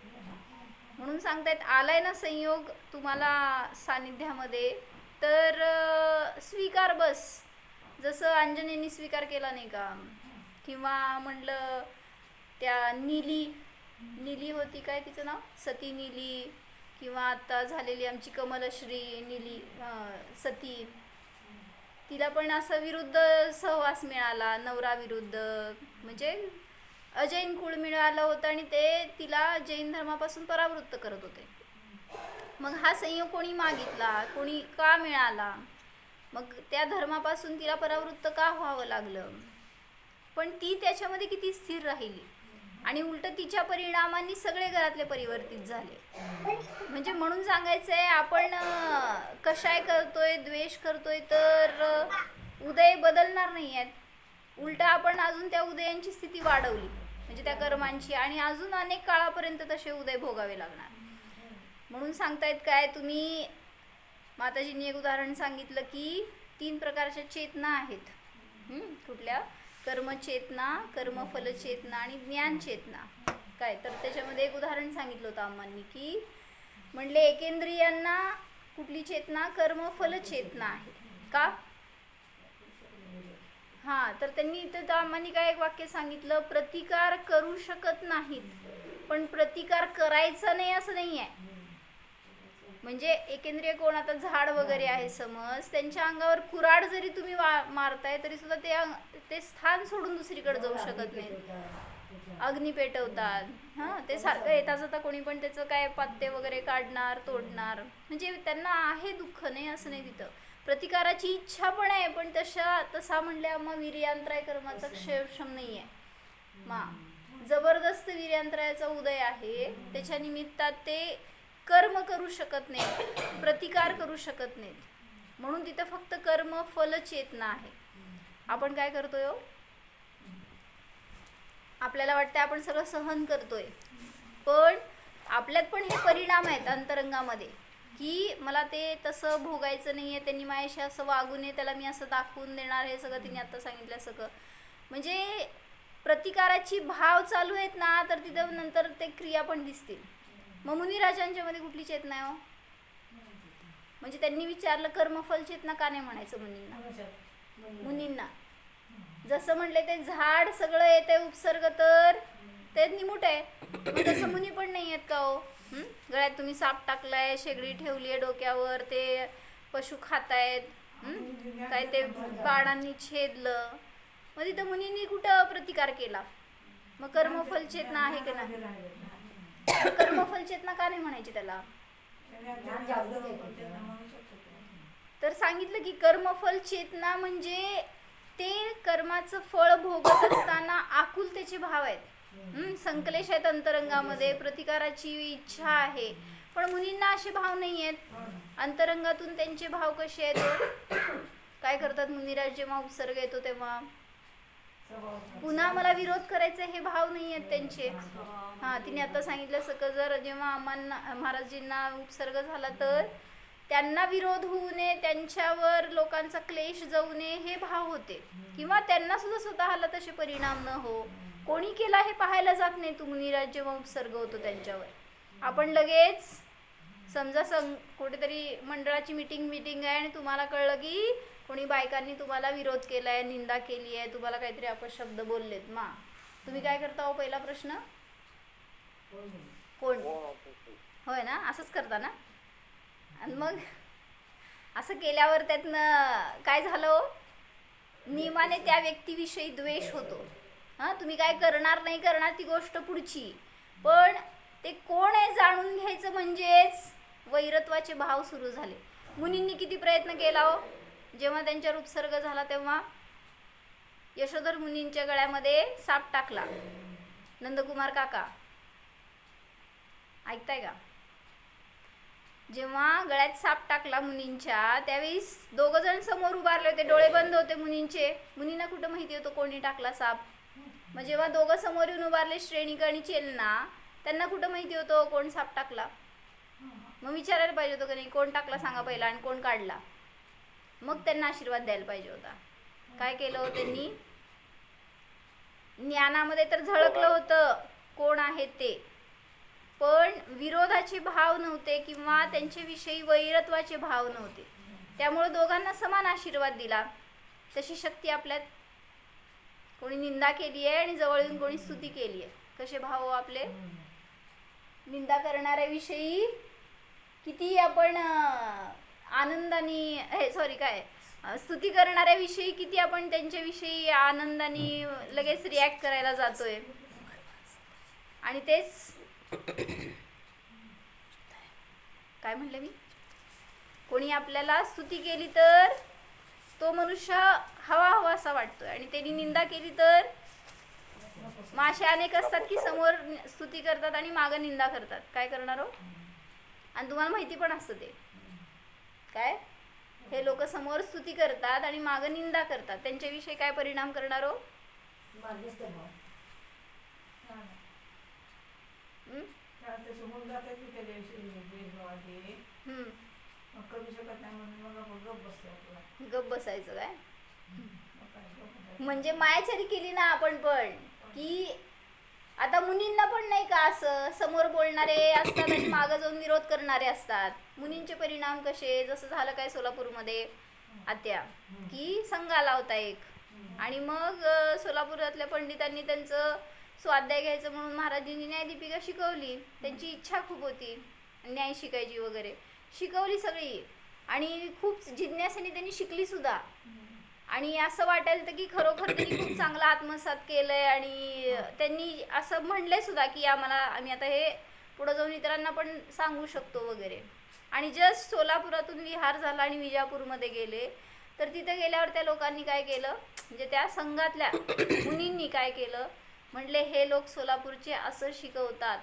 म्हणून सांगतायत आलाय ना संयोग तुम्हाला सानिध्यामध्ये तर स्वीकार बस. जसं अंजनेनी स्वीकार केला नाही का? किंवा म्हणलं त्या नीली होती, काय तिचं नाव? सती नीली, किंवा आता झालेली आमची कमलश्री नीली सती, तिला पण असं विरुद्ध सहवास मिळाला, नवरा विरुद्ध, म्हणजे अजैन कुळ मिळालं होतं आणि ते तिला जैन धर्मापासून परावृत्त करत होते. मग हा संयोग कोणी मागितला? कोणी का मिळाला? मग त्या धर्मापासून तिला परावृत्त का व्हावं लागलं? पण ती त्याच्यामध्ये किती स्थिर राहिली. आणि उलट तिच्या परिणामांनी सगळे घरातले परिवर्तित झाले. म्हणजे म्हणून सांगायचंय आपण कशाय करतोय, द्वेष करतोय, तर उदय बदलणार नाही आहेत. उलट आपण अजून त्या उदयांची स्थिती वाढवली, म्हणजे त्या कर्मांची, आणि अजून अनेक काळापर्यंत तसे उदय भोगावे लागणार. म्हणून सांगतायत काय, तुम्ही माताजींनी एक उदाहरण सांगितलं की 3 प्रकारच्या चेतना आहेत. कुठल्या? कर्मचेतना, कर्मफलचेतना आणि ज्ञानचेतना. काय तर त्याच्यामध्ये एक उदाहरण सांगितलं होतं अम्मांनी की म्हणले एकेंद्रियांना कुठली चेतना? कर्मफलचेतना आहे. का? हां, तर त्यांनी इथं अम्मांनी काय एक वाक्य सांगितलं, प्रतिकार करू शकत नाहीत, पण प्रतिकार करायचा नाही असं नाही आहे. म्हणजे एकेंद्रिय कोण? आता झाड वगैरे आहे समज, त्यांच्या अंगावर कुऱ्हाड जरी तुम्ही मारताय तरी सुद्धा ते स्थान सोडून दुसरीकडे जाऊ शकत नाहीत. अग्नी पेटवतात, हां, ते सारखं येता जाता कोणी पण त्याचं काय पत्ते वगैरे काढणार, तोडणार. म्हणजे त्यांना आहे दुःख, नाही असं नाही. तिथं प्रतिकाराची इच्छा पण आहे, पण तसा म्हणले अम्मा वीर्यांतराय कर्माचा क्षयक्षम नाही आहे. जबरदस्त वीर्यांतरायाचा उदय आहे, त्याच्या निमित्तात ते कर्म करू शकत नाहीत, प्रतिकार करू शकत नाहीत. म्हणून तिथं फक्त कर्म फल चेतना आहे. आपण काय करतोय हो? आपल्याला वाटतं आपण सगळं सहन करतोय, पण आपल्यात पण हे परिणाम आहेत अंतरंगामध्ये की मला ते तसं भोगायचं नाही आहे, त्यांनी माझ्याशी असं वागू नये, त्याला मी असं दाखवून देणार. हे सगळं तिने आता सांगितलं. सगळं म्हणजे प्रतिकाराची भाव चालू आहेत ना, तर तिथं नंतर ते क्रिया पण दिसतील. मग मुनिराजांच्या मध्ये कुठली चेतना आहे हो? म्हणजे त्यांनी विचारलं कर्मफल चेतना का नाही म्हणायचं मुनींना. जसं म्हणले ते झाड सगळं येते उपसर्ग, तर ते निमुट आहे. मग तसं मुनी पण नाही आहेत का हो? गळ्यात तुम्ही साप टाकलाय, शेगडी ठेवली आहे डोक्यावर, ते पशु खातायत, काय ते बाणांनी छेदलं, मग तिथं मुनींनी कुठं प्रतिकार केला? मग कर्मफल चेतना आहे की नाही? कर्मफल चेतना का नाही म्हणायची त्याला? तर सांगितलं की कर्मफल चेतना म्हणजे ते कर्माचं फळ भोगत असताना आकुलतेचे भाव आहेत, संकलेश आहेत अंतरंगामध्ये, प्रतिकाराची इच्छा आहे. पण मुनींना असे भाव नाही आहेत. अंतरंगातून त्यांचे भाव कसे आहेत? काय करतात मुनिराज? जेव्हा उपसर्ग येतो तेव्हा पुन्हा मला विरोध करायचा हे भाव नाही आहेत त्यांचे. हां, तिने आता सांगितलं सगळं. जर जेव्हा आम्हाला महाराजजींना उपसर्ग झाला तर त्यांना विरोध होऊ नये, त्यांच्यावर लोकांचा क्लेश जाऊ नये हे भाव होते, किंवा त्यांना सुद्धा स्वतःला तसे परिणाम न हो. कोणी केला हे पाहायला जात नाही. मुनिराज जेव्हा उपसर्ग होतो त्यांच्यावर आपण लगेच समजा कुठेतरी मंडळाची मीटिंग आहे आणि तुम्हाला कळलं की कोणी बायकांनी तुम्हाला विरोध केलाय, निंदा केली आहे, तुम्हाला काहीतरी अपशब्द बोललेत, तुम्ही काय करता हो? पहिला प्रश्न कोण? होय ना, असंच करता ना. आणि मग असं केल्यावर त्यातनं काय झालं हो? नियमाने त्या व्यक्तीविषयी द्वेष होतो. हां, तुम्ही काय करणार नाही करणार ती गोष्ट पुढची, पण ते कोण आहे जाणून घ्यायचं, म्हणजेच वैरत्वाचे भाव सुरू झाले. मुनींनी किती प्रयत्न केला हो? जेव्हा त्यांच्यावर उपसर्ग झाला तेव्हा यशोधर मुनींच्या गळ्यामध्ये साप टाकला. नंदकुमार काका ऐकताय का? जेव्हा गळ्यात साप टाकला मुनींच्या, त्यावेळेस 2 जण समोर उभारले होते, डोळे बंद होते मुनींचे. मुनींना कुठं माहिती होतं कोणी टाकला साप? मग जेव्हा 2 समोर येऊन उभारले, श्रेणिक आणि चेलना, त्यांना कुठं माहिती होतं कोण साप टाकला? मग विचारायला पाहिजे होतं का नाही, कोण टाकला सांगा पहिला आणि कोण काढला? मग त्यांना आशीर्वाद द्यायला पाहिजे होता. काय केलं हो त्यांनी? ज्ञानामध्ये तर झळकलं होतं कोण आहेत ते, पण विरोधाचे भाव नव्हते किंवा त्यांच्याविषयी वैरत्वाचे भाव नव्हते. त्यामुळे दोघांना समान आशीर्वाद दिला. तशी शक्ती आपल्यात. कोणी निंदा केली आहे आणि जवळ येऊन कोणी स्तुती केली आहे. कसे भाव आपले? निंदा करणाऱ्याविषयी किती आपण आनंदाने, स्तुती करणाऱ्याविषयी किती आपण त्यांच्याविषयी आनंदाने लगेच रिॲक्ट करायला जातोय. आणि तेच काय म्हणले मी, कोणी आपल्याला स्तुती केली तर तो मनुष्य हवा असा वाटतोय, आणि त्यांनी निंदा केली तर मग असे अनेक असतात की समोर स्तुती करतात आणि मागं निंदा करतात. काय करणार हो? आणि तुम्हाला माहिती पण असतं ते काय, हे लोक समोर स्तुती करतात आणि मागं निंदा करतात. त्यांच्याविषयी काय परिणाम करणार हो? हा. हम्म? त्या ते समोर जातात की त्याच्याविषयी भेदभाव आहे. हम्म. मग करू शकत नाही म्हणून मग आपण गप्प बसतो आपला. गप बसायचं काय? मग काय गप्प बसायचं. म्हणजे मायाचारी केली ना आपण पण, की आता मुनींना पण नाही का असं समोर बोलणारे असतात आणि मागं जाऊन विरोध करणारे असतात. मुनींचे परिणाम कसे, जसं झालं काय सोलापूरमध्ये आत्या, की संघ आला होता एक, आणि मग सोलापुरातल्या पंडितांनी त्यांचं स्वाध्याय घ्यायचं म्हणून महाराजांनी न्यायदीपिका शिकवली. त्यांची इच्छा खूप होती न्याय शिकायची वगैरे, शिकवली सगळी आणि खूप जिज्ञासेने त्यांनी शिकली सुद्धा. आणि असं वाटायला की खरोखर त्यांनी खूप चांगलं आत्मसात केलंय आणि त्यांनी असं म्हणलंय सुद्धा की आम्ही आता हे पुढं जाऊन इतरांना पण सांगू शकतो वगैरे. आणि जस्ट सोलापुरातून विहार झाला आणि विजापूरमध्ये गेले, तर तिथे गेल्यावर त्या लोकांनी काय केलं, म्हणजे त्या संघातल्या मुनींनी काय केलं, म्हटले हे लोक सोलापूरचे असं शिकवतात.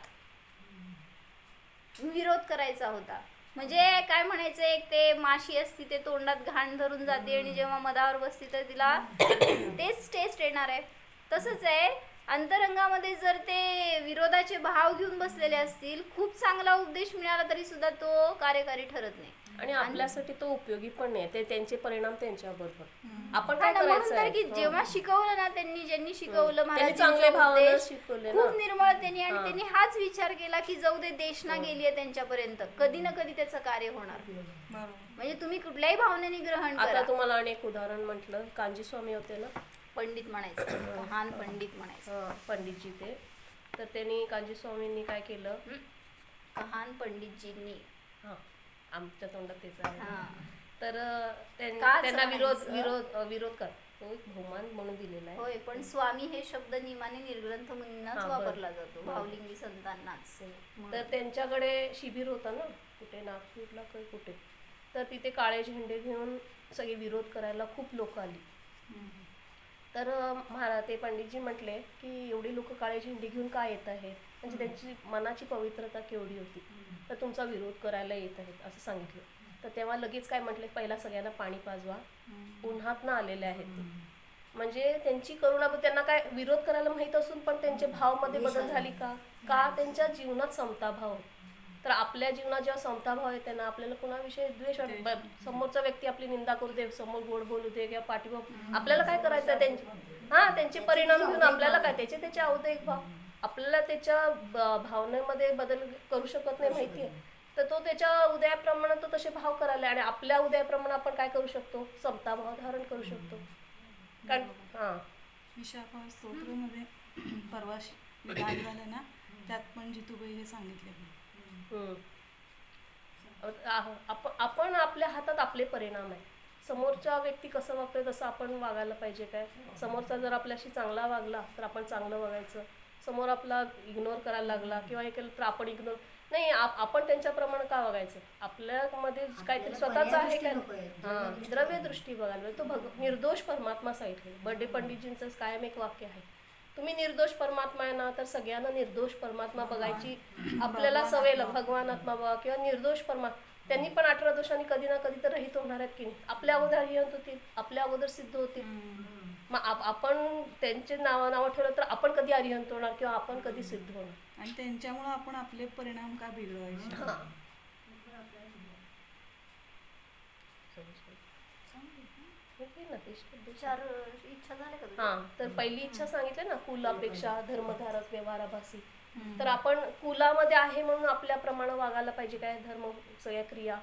विरोध करायचा होता. म्हणजे काय म्हणायचं, एक ते माशी असती ते तोंडात घाण धरून जाते आणि जेव्हा मधावर बसती तर तिला तेच टेस्ट येणार आहे. तसंच आहे, अंतरंगामध्ये जर ते विरोधाचे भाव घेऊन बसलेले असतील, खूप चांगला उपदेश मिळाला तरी सुद्धा तो कार्यकारी ठरत नाही. आणि आपल्यासाठी तो उपयोगी पण नाही, ते त्यांचे परिणाम त्यांच्याबरोबर. आपण हा काय ना, म्हणून करायचं तर आहे? की जेव्हा शिकवलं ना ज्यांनी शिकवलं त्यांनी महाराजांचा चांगले भावना उपदेश शिकवले ना. खूप निर्मळतेने, आणि त्यांनी हाच विचार केला की जाऊ दे, देश ना गेलीये त्यांच्यापर्यंत, कधी ना कधी त्याचं कार्य होणार. म्हणजे तुम्ही कुठल्याही भावनेने ग्रहण आता करा. तुम्हाला अनेक उदाहरण म्हटलं, कांजी स्वामी होते ना, पंडित म्हणायचं, महान पंडित म्हणायचं. पंडितजी ते, तर त्यांनी कांजी स्वामींनी काय केलं, महान पंडितजींनी. हा आमच्या तोंडात तेच आहे. हा. तर का त्यांना विरोध म्हणायचं? विरोध विरोध कर, तो एक बहुमान म्हणून दिलेला आहे. होय, पण स्वामी हे शब्द नियमाने निर्ग्रंथ मुनींनाच हा, बरं. वापरला जातो, भावलिंगी संतांनाच. तर त्यांच्याकडे शिबिर होतं ना, कुठे नागपूरला काही कुठे, तर तिथे काळे झेंडे घेऊन सगळे विरोध करायला खूप लोक आली. तर ते पंडितजी म्हटले की एवढी लोक काळे झेंडे घेऊन का येत आहेत, म्हणजे त्यांची मनाची पवित्रता केवढी होती, तर तुमचा विरोध करायला येत आहेत असं सांगितलं. तर तेव्हा लगेच काय म्हटले, पहिला सगळ्यांना पाणी पाजवा, उन्हात ना आलेले आहेत ते. म्हणजे त्यांची करुणा, त्यांना काय विरोध करायला माहीत असून पण त्यांच्या भावमध्ये बदल झाली का, त्यांच्या जीवनात समता भाव. तर आपल्या जीवनात जेव्हा समता भाव येते ना, आपल्याला कुणाविषयी द्वेष समोरचा व्यक्ती आपली निंदा करू दे, समोर गोड बोलू दे किंवा पाठीभाव, आपल्याला काय करायचं त्यांचे परिणाम घेऊन आपल्याला काय, त्याचे औद्योगिक भाव, आपल्याला त्याच्या भावनेमध्ये बदल करू शकत नाही माहितीये. तर तो त्याच्या उदयाप्रमाणे तो तसे भाव करायला, आणि आपल्या उदयाप्रमाणे आपण काय करू शकतो, समता भाव धारण करू शकतो. कारण विशाखा स्तोत्रमध्ये परवा विधान झालं ना, त्यात पण जितूबाई हे सांगितले. आपण आपल्या हातात आपले परिणाम आहे. समोरचा व्यक्ती कसं वागतोय तसं आपण वागायला पाहिजे. काय, समोरचा जर आपल्याशी चांगला वागला तर आपण चांगलं वागायचं, समोर आपला इग्नोर करायला लागला किंवा हे केलं तर आपण इग्नोर नाही, आपण त्यांच्याप्रमाणे का वागायचं, आपल्यामध्ये काहीतरी स्वतःच आहे काय. द्रव्य दृष्टी बघायला तो निर्दोष परमात्मा सांगितले. बर्डे पंडितजींचं कायम एक वाक्य आहे, तुम्ही निर्दोष परमात्मा आहे ना, तर सगळ्यांना निर्दोष परमात्मा बघायची आपल्याला सवय, भगवानात्मा बघा किंवा निर्दोष परमात्मा. त्यांनी पण 18 दोषांनी कधी ना कधी तर रहित होणार आहेत की नाही, आपल्या अगोदर अरिहंत होतील, आपल्या अगोदर सिद्ध होतील. मग आपण त्यांचे नाव ठेवलं तर आपण कधी अरिहंत होणार किंवा आपण कधी सिद्ध होणार, आणि त्यांच्यामुळे आपण आपले परिणाम का बिघडवायचे. इच्छा झाल्या का तुझ्या? तर पहिली इच्छा सांगितली ना, कुलापेक्षा धर्मधारक व्यवहाराभासी. तर आपण कुलामध्ये आहे म्हणून आपल्याप्रमाणे वागायला पाहिजे. काय धर्म सगळ्या क्रिया.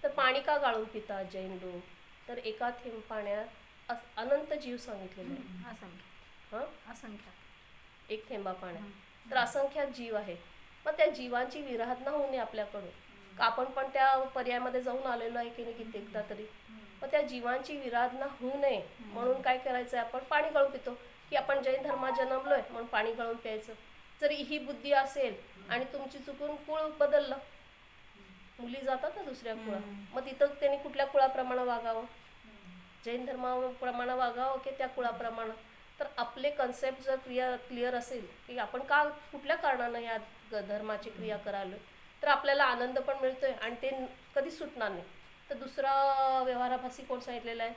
तर पाणी का गाळून पितात जैन लोक, तर एका थेंब पाण्यात अनंत जीव सांगितलेले आहे. असंख्य एक थेंबा पाण्यात तर असंख्यात जीव आहे. मग त्या जीवांची विरहत होऊ नये आपल्याकडून, का आपण पण त्या पर्यायामध्ये जाऊन आलेलो आहे की नाही कित्येकदा तरी. मग त्या जीवांची विराधना होऊ नये म्हणून काय करायचं, आपण पाणी गळून पितो की आपण जैन धर्मात जन्मलोय म्हणून पाणी गळून प्यायचं. जरी ही बुद्धी असेल आणि तुमची चुकून कुळ बदललं, मुली जातात ना दुसऱ्या कुळात, मग तिथं त्यांनी कुठल्या कुळाप्रमाणे वागावं, जैन धर्माप्रमाणे वागावं की त्या कुळाप्रमाणे. तर आपले कन्सेप्ट जर क्लिअर असेल की आपण का कुठल्या कारणानं या धर्माची क्रिया करायलो, तर आपल्याला आनंद पण मिळतोय आणि ते कधीच सुटणार नाही. तर दुसरा व्यवहाराभासी कोण सांगितलेला आहे?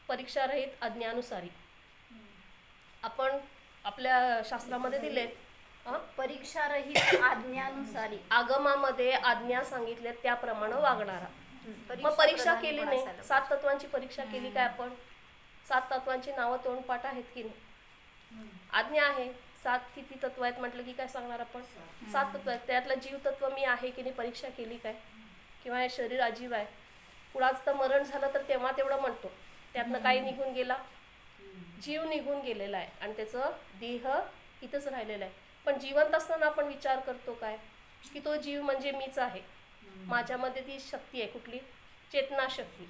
परीक्षारहित आज्ञानुसारी. आपण आपल्या शास्त्रामध्ये दिलेत परीक्षारहित आज्ञानुसारी. आगमामध्ये आज्ञा सांगितल्या त्याप्रमाणे वागणारा. मग परीक्षा केली नाही, 7 तत्वांची परीक्षा केली काय आपण? 7 तत्वांची नावं तोंडपाठ आहेत की नाही? आज्ञा आहे. 7 किती तत्व आहेत म्हटलं की काय सांगणार आपण? 7 तत्व आहेत. त्यातलं जीव तत्व मी आहे की नाही, परीक्षा केली काय? किंवा हे शरीर अजीव आहे, कुणाच तर मरण झालं तर तेव्हा तेवढं म्हणतो, त्यातनं काही निघून गेला, जीव निघून गेलेला आहे आणि त्याचं देह इथंच राहिलेला आहे. पण जिवंत असताना आपण विचार करतो काय की तो जीव म्हणजे मीच आहे, माझ्यामध्ये ती शक्ती आहे, कुठली? चेतना शक्ती.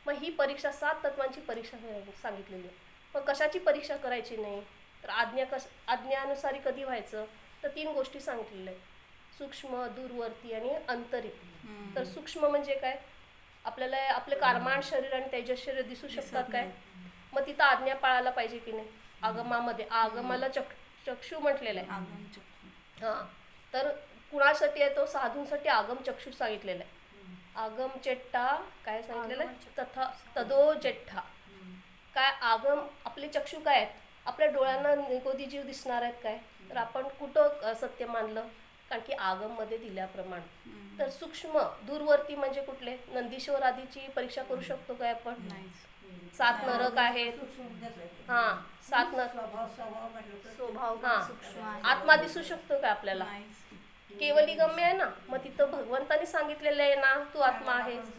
मग ही परीक्षा 7 तत्वांची परीक्षा सांगितलेली आहे. मग कशाची परीक्षा करायची नाही? तर आज्ञानुसारी कधी व्हायचं? तर 3 गोष्टी सांगितलेल्या आहेत: सूक्ष्म, दूरवर्ती आणि अंतरित. तर सूक्ष्म म्हणजे काय? आपल्याला आपले कारमाण शरीर आणि तेजस शरीर दिसू शकतात काय? मग तिथं आज्ञा पाळायला पाहिजे की नाही? आगमामध्ये आगमाला चक्षु म्हटलेलं आहे. हां, तर कुणासाठी आहे तो? साधूंसाठी आगम चक्षु सांगितलेला आहे. आगम चेट्टा काय सांगितलेलं आहे? तदो जेठ्ठा. काय आगम आपले चक्षु काय आहेत? आपल्या डोळ्यांना निगोदी जीव दिसणार आहेत काय? तर आपण कुठं सत्य मानलं? कारण की आगममध्ये दिल्याप्रमाणे. तर सूक्ष्म दूरवर्ती म्हणजे कुठले? नंदीश्वर आदीची परीक्षा करू शकतो काय आपण? 7 नरक आहेत. हां, 7 नरक. स्वभाव हां, सूक्ष्म आहे. आत्मा दिसू शकतो का आपल्याला? केवली गम्य आहे ना, मग तिथं भगवंतानी सांगितलेलं आहे ना, तू आत्मा आहेस.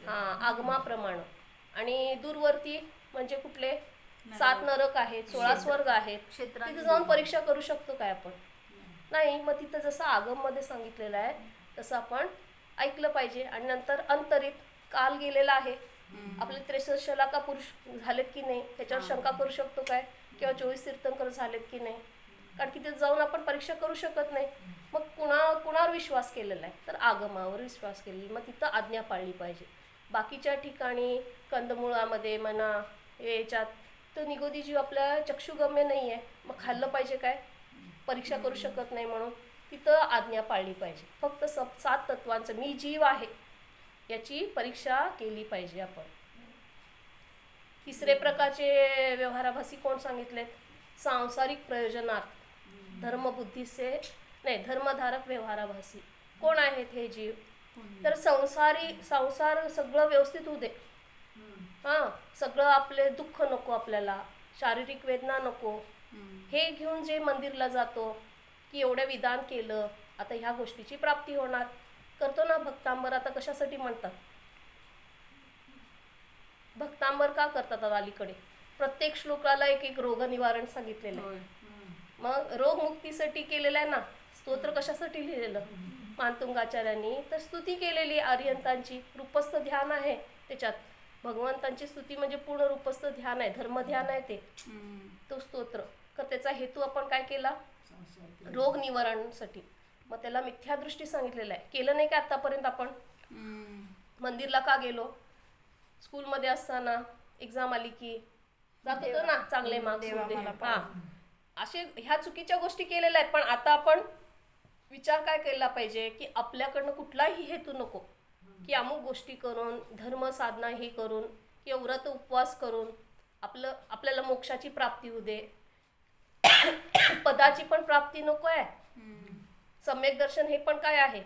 हां, आगमाप्रमाणे. आणि दूरवर्ती म्हणजे कुठले? 7 नरक आहेत, 16 स्वर्ग आहेत. तिथं जाऊन परीक्षा करू शकतो काय आपण? नाही. मग तिथं जसं आगममध्ये सांगितलेलं आहे तसं आपण ऐकलं पाहिजे. आणि नंतर अंतरित, काल गेलेला आहे, आपले 63 शलाका पुरुष झालेत की नाही ह्याच्यावर शंका करू शकतो काय? किंवा 24 तीर्थंकर झालेत की नाही? कारण की तिथे जाऊन आपण परीक्षा करू शकत नाही. मग कुणावर विश्वास केलेला आहे? तर आगमावर विश्वास केलेला. मग तिथं आज्ञा पाळली पाहिजे. बाकीच्या ठिकाणी कंदमुळामध्ये म्हणा, याच्यात तो निगोदी जीव आपल्या चक्षुगम्य नाही आहे, मग खाल्लं पाहिजे काय? परीक्षा करू शकत नाही म्हणून तिथं आज्ञा पाळली पाहिजे. फक्त 7 तत्वांचं मी जीव आहे याची परीक्षा केली पाहिजे आपण. तिसरे प्रकारचे व्यवहाराभासी कोण सांगितलेत? सांसारिक प्रयोजनार्थ धर्मबुद्धीचे नाही, धर्मधारक व्यवहाराभासी. कोण आहेत हे जीव? तर संसार सगळं व्यवस्थित होऊ दे. हां, सगळं आपले दुःख नको, आपल्याला शारीरिक वेदना नको, हे घेऊन जे मंदिरला जातो की एवढं विधान केलं, आता ह्या गोष्टीची प्राप्ती होणार, करतो ना भक्तांबर. आता कशासाठी म्हणतात भक्तांबर? का करतात अलीकडे? प्रत्येक श्लोकाला एक रोग निवारण सांगितलेलं आहे. मग रोगमुक्तीसाठी केलेलं आहे ना. स्तोत्र कशासाठी लिहिलेलं मानतुंगाचार्यांनी? तर स्तुती केलेली आर्यंतांची. रूपस्थ ध्यान आहे त्याच्यात. भगवंतांची स्तुती म्हणजे पूर्ण रूपस्थ ध्यान आहे, धर्मध्यान आहे ते, तो स्तोत्र. तर त्याचा हेतू आपण काय केला? रोग निवारणासाठी. मग त्याला मिथ्यादृष्टी सांगितलेलं आहे. केलं नाही का आतापर्यंत आपण? मंदिरला का गेलो? स्कूलमध्ये असताना एक्झाम आली की जात होतो ना, चांगले मार्क्स. हां, असे ह्या चुकीच्या गोष्टी केलेल्या आहेत. पण आता आपण विचार काय केला पाहिजे की आपल्याकडनं कुठलाही हेतू नको की अमुक गोष्टी करून, धर्म साधना हे करून किंवा व्रत उपवास करून आपल्याला मोक्षाची प्राप्ती होऊ दे, पदाची पण प्राप्ती नको आहे. सम्यक दर्शन हे पण काय आहे?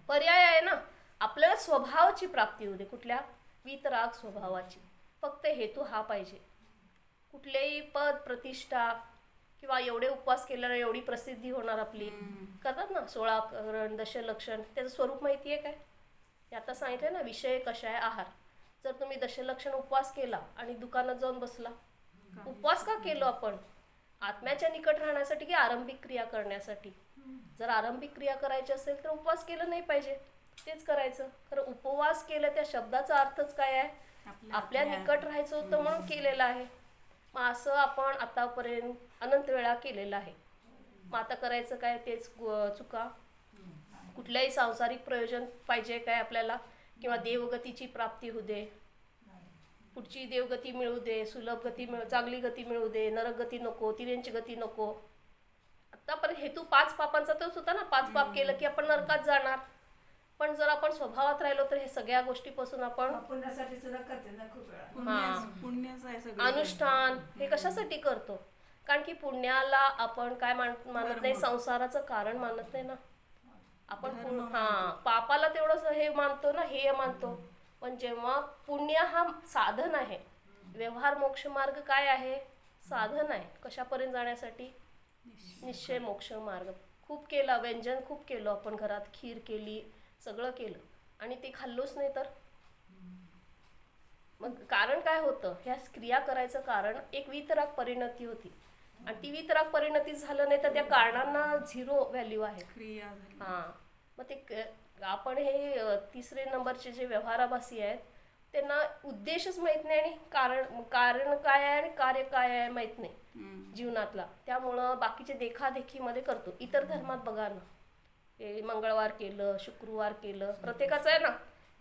पर्याय आहे ना. आपल्याला स्वभावाची प्राप्ती होऊ दे. कुठल्या? वीतराग स्वभावाची. फक्त हेतू हा पाहिजे. कुठलेही पद प्रतिष्ठा किंवा एवढे उपवास केल्यावर एवढी प्रसिद्धी होणार आपली करतात ना, 16 करण, दशलक्षण. त्याचं स्वरूप माहिती आहे काय? हे आता सांगितलं ना, विषय कशा आहे, आहार. जर तुम्ही दशलक्षण उपवास केला आणि दुकानात जाऊन बसला, उपवास का केलो आपण? आत्म्याच्या निकट राहण्यासाठी की आरंभिक क्रिया करण्यासाठी? जर आरंभिक क्रिया करायची असेल तर उपवास केलं नाही पाहिजे, तेच करायचं. खरं उपवास केलं त्या शब्दाचा अर्थच काय आहे? आपल्या निकट राहायचं होतं म्हणून केलेलं आहे. मग असं आपण आतापर्यंत अनंत वेळा केलेलं आहे. मग आता करायचं काय? तेच चुका. कुठल्याही सांसारिक प्रयोजन पाहिजे काय आपल्याला? किंवा देवगतीची प्राप्ती होऊ दे, पुढची देवगती मिळू दे, सुलभ गती चांगली गती मिळू दे, नरक गती नको, तिऱ्यांची गती नको. आतापर्यंत हेतू 5 पापांचा तोच होता ना, 5 पाप केलं की आपण नरकात जाणार. पण जर आपण स्वभावात राहिलो तर हे सगळ्या गोष्टीपासून आपण पुण्यासाठी सुद्धा करते ना खूप वेळा. पुण्याचं आहे सगळं. अनुष्ठान हे कशासाठी करतो? कारण की पुण्याला आपण काय मानत नाही, संसाराचं कारण मानत नाही ना आपण. पापाला तेवढंच हे मानतो ना, हे मानतो. पण जेव्हा पुण्य हा साधन आहे, व्यवहार मोक्ष मार्ग काय आहे? साधन आहे. कशापर्यंत जाण्यासाठी? निश्चय मोक्ष मार्ग. खूप केला, व्यंजन खूप केलं आपण घरात, खीर केली, सगळं केलं आणि ते खाल्लोच नाही तर मग कारण काय होतं? ह्या क्रिया करायचं कारण एक वितराग परिणती होती आणि ती वितराग परिणती झालं नाही तर त्या कारणांना 0 व्हॅल्यू आहे. क्रिया झाली. मग ते आपण हे 3 नंबरचे जे व्यवहाराभासी आहेत त्यांना उद्देशच माहीत नाही आणि कारण काय आहे आणि कार्य काय आहे माहीत नाही जीवनातला. त्यामुळं बाकीचे देखादेखीमध्ये करतो. इतर धर्मात बघा ना, हे मंगळवार केलं, शुक्रवार केलं, प्रत्येकाचं आहे ना,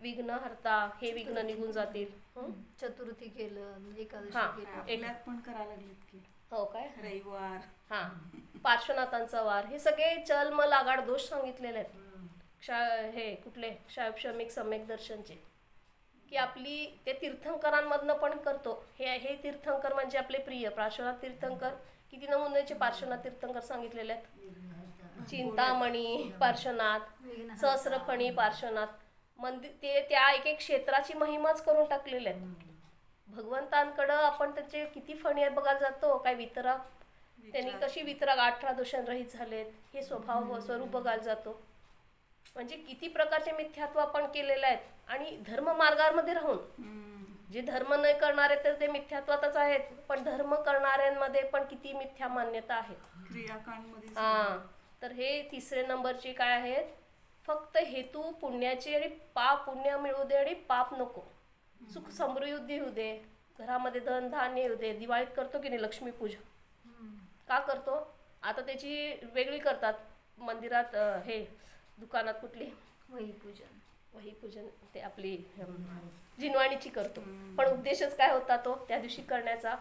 विघ्न हरता, हे विघ्न निघून जातील. चतुर्थी केलं, एकादशी केलं. आपल्यात पण करायला लागलेत की हो काय? रविवार, पार्श्वनाथांचा वार, हे सगळे चल मल आगाड दोष सांगितलेले आहेत. हे कुठले क्षमिक सम्यक दर्शनचे, की आपली ते तीर्थंकरांमधनं पण करतो. हे तीर्थंकर म्हणजे आपले प्रिय पार्श्वनाथ तीर्थंकर. किती नमुन्याचे पार्श्वनाथ तीर्थंकर सांगितलेले आहेत? चिंतामणी पार्श्वनाथ, सहस्रफणी पार्श्वनाथ. मंदिर ते त्या एक क्षेत्राची महिमाच करून टाकलेले आहेत. भगवंतांकडं आपण त्याचे किती फणी आहेत बघायला जातो. काय वितराग, त्यांनी कशी वितराग 18 दोषांरहित झालेत, हे स्वरूप बघायला जातो. म्हणजे किती प्रकारचे मिथ्यात्व आपण केलेले आहेत. आणि धर्ममार्गामध्ये राहून जे धर्म नाही करणारे तर ते मिथ्यात्वातच आहेत, पण धर्म करणाऱ्यांमध्ये पण किती मिथ्या मान्यता आहेत. क्रियाकांडमध्ये तर हे 3 नंबरचे काय आहेत? फक्त हेतू पुण्याचे आणि पुण्य मिळू दे आणि पाप नको. सुख समृद्धी होऊ दे, घरामध्ये धन धान्य येऊ दे. दिवाळीत करतो की नाही लक्ष्मीपूजा? का करतो? आता त्याची वेगळी करतात मंदिरात, हे दुकानात कुठली वही पूजन ते आपली जिनवाणीची करतो. पण उद्देशच काय होता तो त्या दिवशी करण्याचा?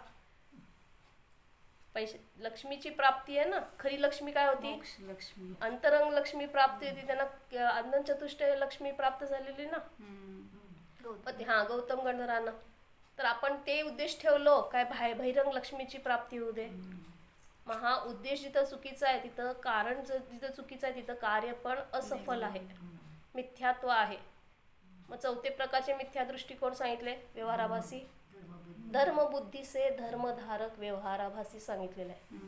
पैसे, लक्ष्मीची प्राप्ती आहे ना. खरी लक्ष्मी काय होती? लक्ष्मी, अंतरंग लक्ष्मी प्राप्ती होती. त्यांना अनंत चतुष्टय लक्ष्मी प्राप्त झालेली ना. गौतम गणधरानं. तर आपण ते उद्देश ठेवलो काय? बहिरंग लक्ष्मीची प्राप्ती होऊ दे. मग हा उद्देश जिथं चुकीचा आहे तिथं कारण जिथं चुकीचं आहे तिथं कार्य पण असफल आहे, मिथ्यात्व आहे. मग 4 प्रकारचे मिथ्या दृष्टिकोन सांगितले व्यवहाराभासी. धर्मबुद्धी से धर्मधारक व्यवहाराभासी सांगितलेलं आहे.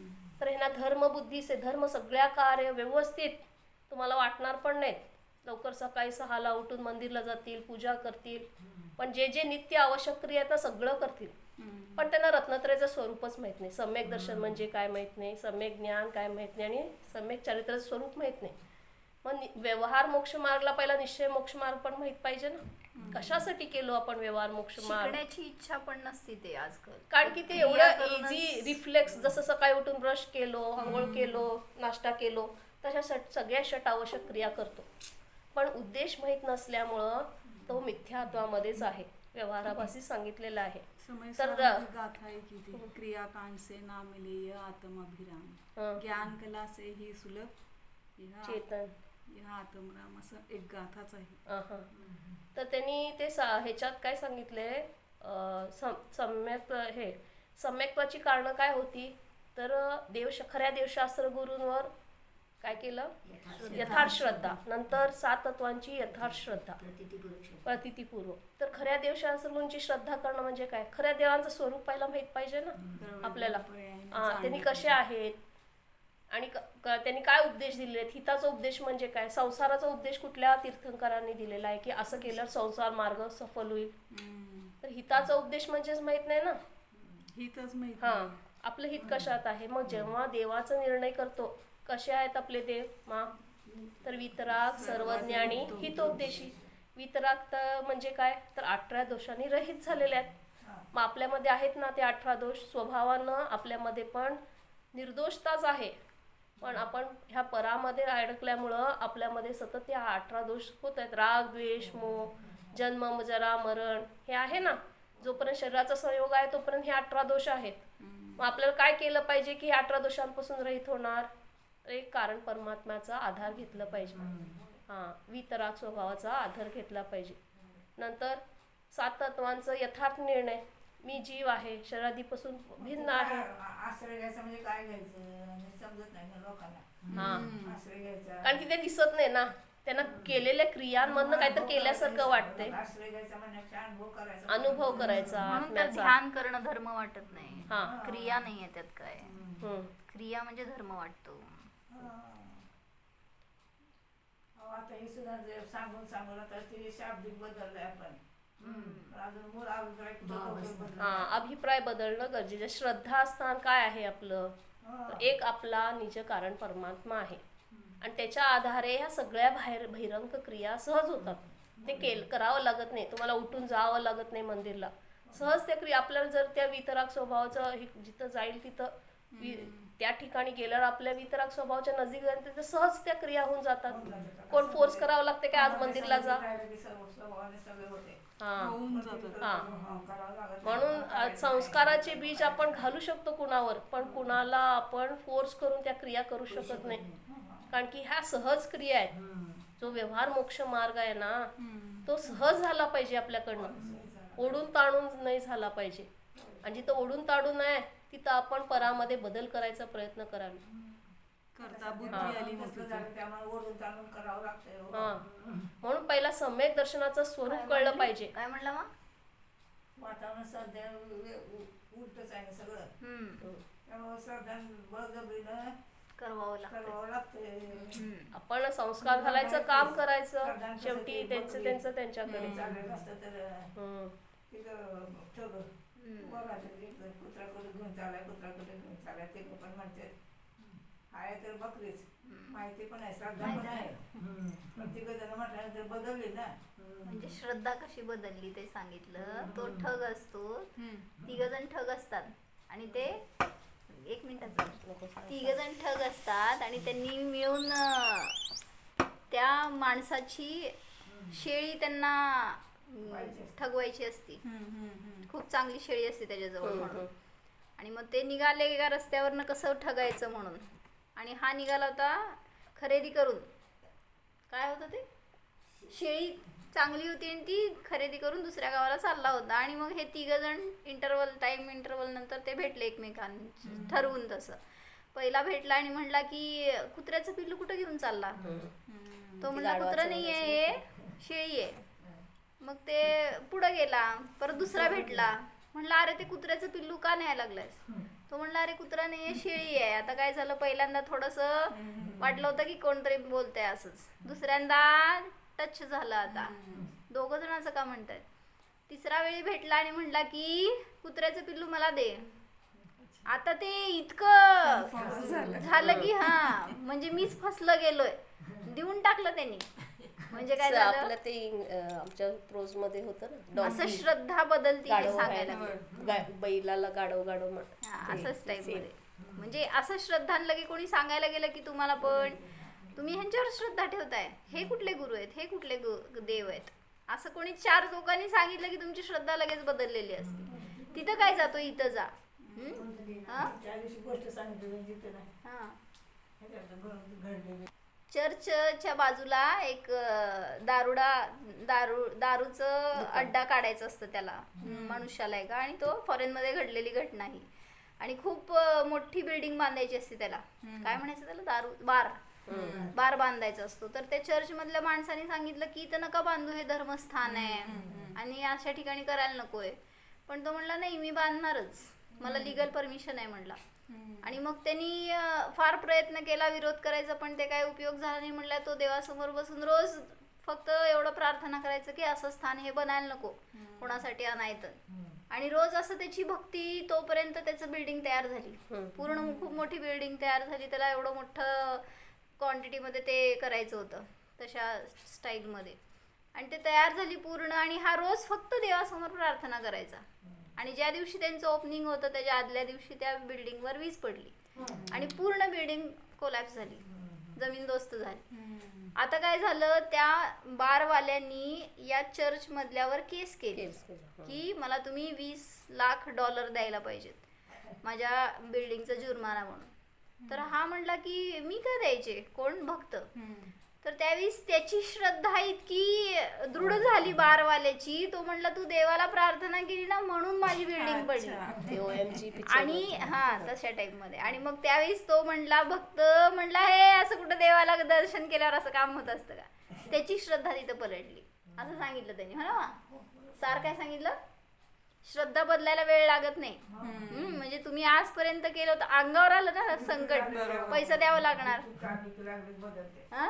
तर ह्यांना धर्मबुद्धी से, धर्म सगळ्या कार्य व्यवस्थित तुम्हाला वाटणार पण नाहीत. लवकर सकाळी 6ला उठून मंदिरला जातील, पूजा करतील, पण जे नित्य आवश्यक क्रिया आहेत ना सगळं करतील. पण त्यांना रत्नत्रयाचं स्वरूपच माहीत नाही. सम्यक दर्शन म्हणजे काय माहीत नाही, सम्यक ज्ञान काय माहीत नाही आणि सम्यक चारित्र्याचं स्वरूप माहीत नाही. मग व्यवहार मोक्ष मार्गला पहिला निश्चय मोक्ष मार्ग पण माहीत पाहिजे ना. कशासाठी केलो आपण व्यवहार मोक्ष मार्ग? शिकण्याची इच्छा पण नसते ते आजकाल. कारण की ते एवढं इझी रिफ्लेक्स, जसं सकाळी उठून ब्रश केलो, आंघोळ केलो, नाश्ता केलो, तशा सगळ्या षट आवश्यक क्रिया करतो. पण उद्देश माहीत नसल्यामुळं तो मिथ्यात्वामध्येच आहे. व्यवहाराभासी सांगितलेलं आहे. तर गाथा आहे की ती क्रियाकांड से ना मिले यह आत्माभिराम, ज्ञान कला से ही सुलभ चेतन, यह आत्मराम, असं एक गाथाच आहे. तर त्यांनी ते ह्याच्यात काय सांगितले? सम्यक्त्वाची कारणं काय होती? तर खऱ्या देवशास्त्र गुरूंवर काय केलं? यथार्थ श्रद्धा. नंतर 7 तत्वांची यथार्थ श्रद्धा, प्रतितीपूर्व. तर खऱ्या देवशास्त्र गुरूंची श्रद्धा करणं म्हणजे काय? खऱ्या देवांचं स्वरूप पहिला माहीत पाहिजे ना आपल्याला. त्यांनी कसे आहेत आणि त्यांनी काय उपदेश दिलेले आहेत. हिताचा उपदेश म्हणजे काय? संसाराचा उपदेश कुठल्या तीर्थंकरांनी दिलेला आहे की असं केल्यावर संसार मार्ग सफल होईल. तर हिताचा उपदेश म्हणजेच माहित नाही ना. हितच माहित. आपलं हित कशात आहे? मग जेव्हा देवाचा निर्णय करतो, कसे आहेत आपले देव? तर वितराग, सर्वज्ञानी, हितोपदेशी. वितराग म्हणजे काय? तर 18 दोषांनी रहित झालेले आहेत. मग आपल्यामध्ये आहेत ना ते 18 दोष. स्वभावानं आपल्यामध्ये पण निर्दोषताच आहे, पण आपण ह्या परामध्ये अडकल्यामुळं आपल्यामध्ये सतत या 18 दोष होत आहेत. राग, द्वेष, मोह, जन्म, जरा, मरण हे आहे ना. जोपर्यंत शरीराचा संयोग आहे तोपर्यंत हे 18 दोष आहेत. मग आपल्याला काय केलं पाहिजे की हे 18 दोषांपासून रहित होणार? एक कारण परमात्म्याचा आधार घेतला पाहिजे. वितराग स्वभावाचा आधार घेतला पाहिजे. नंतर 7 तत्वांचं यथार्थ निर्णय. मी जीव आहे, शरीरादीपासून भिन्न आहे. आश्रय घ्यायचा म्हणजे काय घ्यायचं हे समजत नाही ना लोकांना. आश्रय घ्यायचा कारण की ते दिसत नाही ना, त्यांना केलेल्या क्रियांमधनं काहीतरी केल्यासारखं वाटतंय. आश्रय घ्यायचा म्हणजे अनुभव अनुभव करायचा म्हणून तर आत्म्याचा. ध्यान करणं धर्म वाटत नाही. हा. क्रिया नाहीये त्यात काय. क्रिया म्हणजे धर्म वाटतो. आता हे सुद्धा सांगून आता ते शाब्दिक बदललंय आपण. अजून मूळ अभिप्राय कुठं अभिप्राय बदलणं गरजेचं. श्रद्धास्थान काय आहे आपलं? तर एक आपला निज कारण परमात्मा आहे आणि त्याच्या आधारे ह्या सगळ्या बहिरंग क्रिया सहज होतात. ते करावं लागत नाही, तुम्हाला उठून जावं लागत नाही मंदिरला. सहज त्या क्रिया आपल्याला जर त्या वितराग स्वभावाचं जिथं जाईल तिथं त्या ठिकाणी गेल्यावर आपल्या वितराग स्वभावाच्या नजीक जाईल तिथं सहज त्या क्रिया होऊन जातात. कोण फोर्स करावं लागते काय आज मंदिरला जा? म्हणून संस्काराचे बीज आपण घालू शकतो कुणावर, पण कुणाला आपण फोर्स करून त्या क्रिया करू शकत नाही. कारण की ह्या सहज क्रिया आहेत. जो व्यवहार मोक्ष मार्ग आहे ना तो सहज झाला पाहिजे आपल्याकडनं, ओढून ताणून नाही झाला पाहिजे. आणि जिथं ओढून ताणून आहे तिथं आपण परामध्ये बदल करायचा प्रयत्न करावे. म्हणून पहिला सम्यक दर्शनाचं स्वरूप कळलं पाहिजे. काय म्हणला मग? वातावरण सध्या उलटच आहे ना सगळं. त्यामुळे श्रद्धा बळजबरीनं करावं लागतंय. आपण संस्कार घालायचं काम करायचं. शेवटी त्यांचं त्यांच्याकडे कुत्राकडे घेऊन चालाय ते पण म्हणते आहे तर बकरीच माहिती पण आहे, श्रद्धा पण आहे. प्रत्येक जण म्हटल्यानंतर बदलली ना. म्हणजे श्रद्धा कशी बदलली ते सांगितलं. तो ठग असतो, 3 जण ठग असतात आणि ते 1 मिनिटाचा 3 जण ठग असतात आणि त्यांनी मिळून त्या माणसाची शेळी त्यांना ठगवायची असती. खूप चांगली शेळी असते त्याच्याजवळ म्हणून. आणि मग ते निघाले एका रस्त्यावरनं कसं ठगायचं म्हणून. आणि हा निघाला होता खरेदी करून. काय होतं ते? शेळी चांगली होती आणि ती खरेदी करून दुसऱ्या गावाला चालला होता. आणि मग हे 3 जण टाइम इंटरवल नंतर ते भेटले एकमेकांना ठरवून. तसं पहिला भेटला आणि म्हणला की कुत्र्याचं पिल्लू कुठं घेऊन चालला? तो म्हणला कुत्रं नाही आहे, हे शेळी आहे. मग ते पुढं गेला, परत दुसरा भेटला. म्हणला अरे ते कुत्र्याचं पिल्लू का न्यायला लागलायस? तो म्हणला अरे कुत्रा नाही आहे, शेळी आहे. आता काय झालं, पहिल्यांदा थोडंसं वाटलं होतं की कोणतरी बोलतंय असंच. दुसऱ्यांदा टच झालं. आता 2 जण असं का म्हणतात. तिसरा वेळी भेटला आणि म्हणला की कुत्र्याचं पिल्लू मला दे. आता ते इतकं झालं की म्हणजे मीच फसलं गेलोय. देऊन टाकलं त्यांनी. म्हणजे काय झालं, आपलं ते आमच्या प्रोज मध्ये होतं ना, असं श्रद्धा बदलती हे सांगायला बैलाला गाडव म्हणतात. असंच टाईप मध्ये. म्हणजे असं श्रद्धांना की कोणी सांगायला गेलं की तुम्हाला पण तुम्ही ह्यांच्यावर श्रद्धा ठेवताय, हे कुठले गुरु आहेत, हे कुठले देव आहेत, असं कोणी 4 लोकांनी सांगितलं की तुमची श्रद्धा लगेच बदललेली असते. तिथं काय जातो, इथं जा. चर्चच्या बाजूला एक दारूचं अड्डा काढायचं असतं त्याला मनुष्याला एका. आणि तो फॉरेनमध्ये घडलेली घटना ही. आणि खूप मोठी बिल्डिंग बांधायची असते त्याला. काय म्हणायचं त्याला? बार बांधायचा असतो. तर त्या चर्च मधल्या माणसाने सांगितलं की इथं नका बांधू, हे धर्मस्थान आहे आणि अशा ठिकाणी करायला नकोय. पण तो म्हणला नाही, मी बांधणारच, मला लिगल परमिशन आहे म्हणला. आणि मग त्यांनी फार प्रयत्न केला विरोध करायचा, पण ते काय उपयोग झाला नाही. म्हणला तो देवासमोर बसून रोज फक्त एवढं प्रार्थना करायचं की असं स्थान हे बनायला नको कोणासाठी अनायत. आणि रोज असं त्याची भक्ती, तोपर्यंत त्याचं बिल्डिंग तयार झाली. पूर्ण खूप मोठी बिल्डिंग तयार झाली. त्याला एवढं मोठं क्वांटिटीमध्ये ते करायचं होतं तशा स्टाईलमध्ये. आणि ते तयार झाली पूर्ण. आणि हा रोज फक्त देवासमोर प्रार्थना करायचा. आणि ज्या दिवशी त्यांचं ओपनिंग होतं त्याच्या आदल्या दिवशी त्या बिल्डिंगवर वीज पडली आणि पूर्ण बिल्डिंग कोलॅप्स झाली, जमीनदोस्त झाली. आता काय झालं, त्या बारवाल्यांनी या चर्च मधल्यावर केस केली की मला तुम्ही $20 लाख द्यायला पाहिजेत माझ्या बिल्डिंगचा जुर्माना म्हणून. तर हा म्हणला की मी का द्यायचे, कोण भक्त. तर त्यावेळेस त्याची श्रद्धा इतकी दृढ झाली बारवाल्याची, तो म्हणला तू देवाला प्रार्थना केली ना म्हणून माझी बिल्डिंग पडली. OMG आणि हा तशा टाइप मध्ये. आणि मग त्यावेळेस तो म्हणला, भक्त म्हणला हे असं कुठं देवाला दर्शन केल्यावर असं काम होत असतं का. त्याची श्रद्धा तिथं पलटली असं सांगितलं त्यांनी. हो ना सार काय सांगितलं, श्रद्धा बदलायला वेळ लागत नाही. म्हणजे तुम्ही आजपर्यंत केलं होतं, अंगावर आलं ना संकट, पैसा द्यावा लागणार. हा?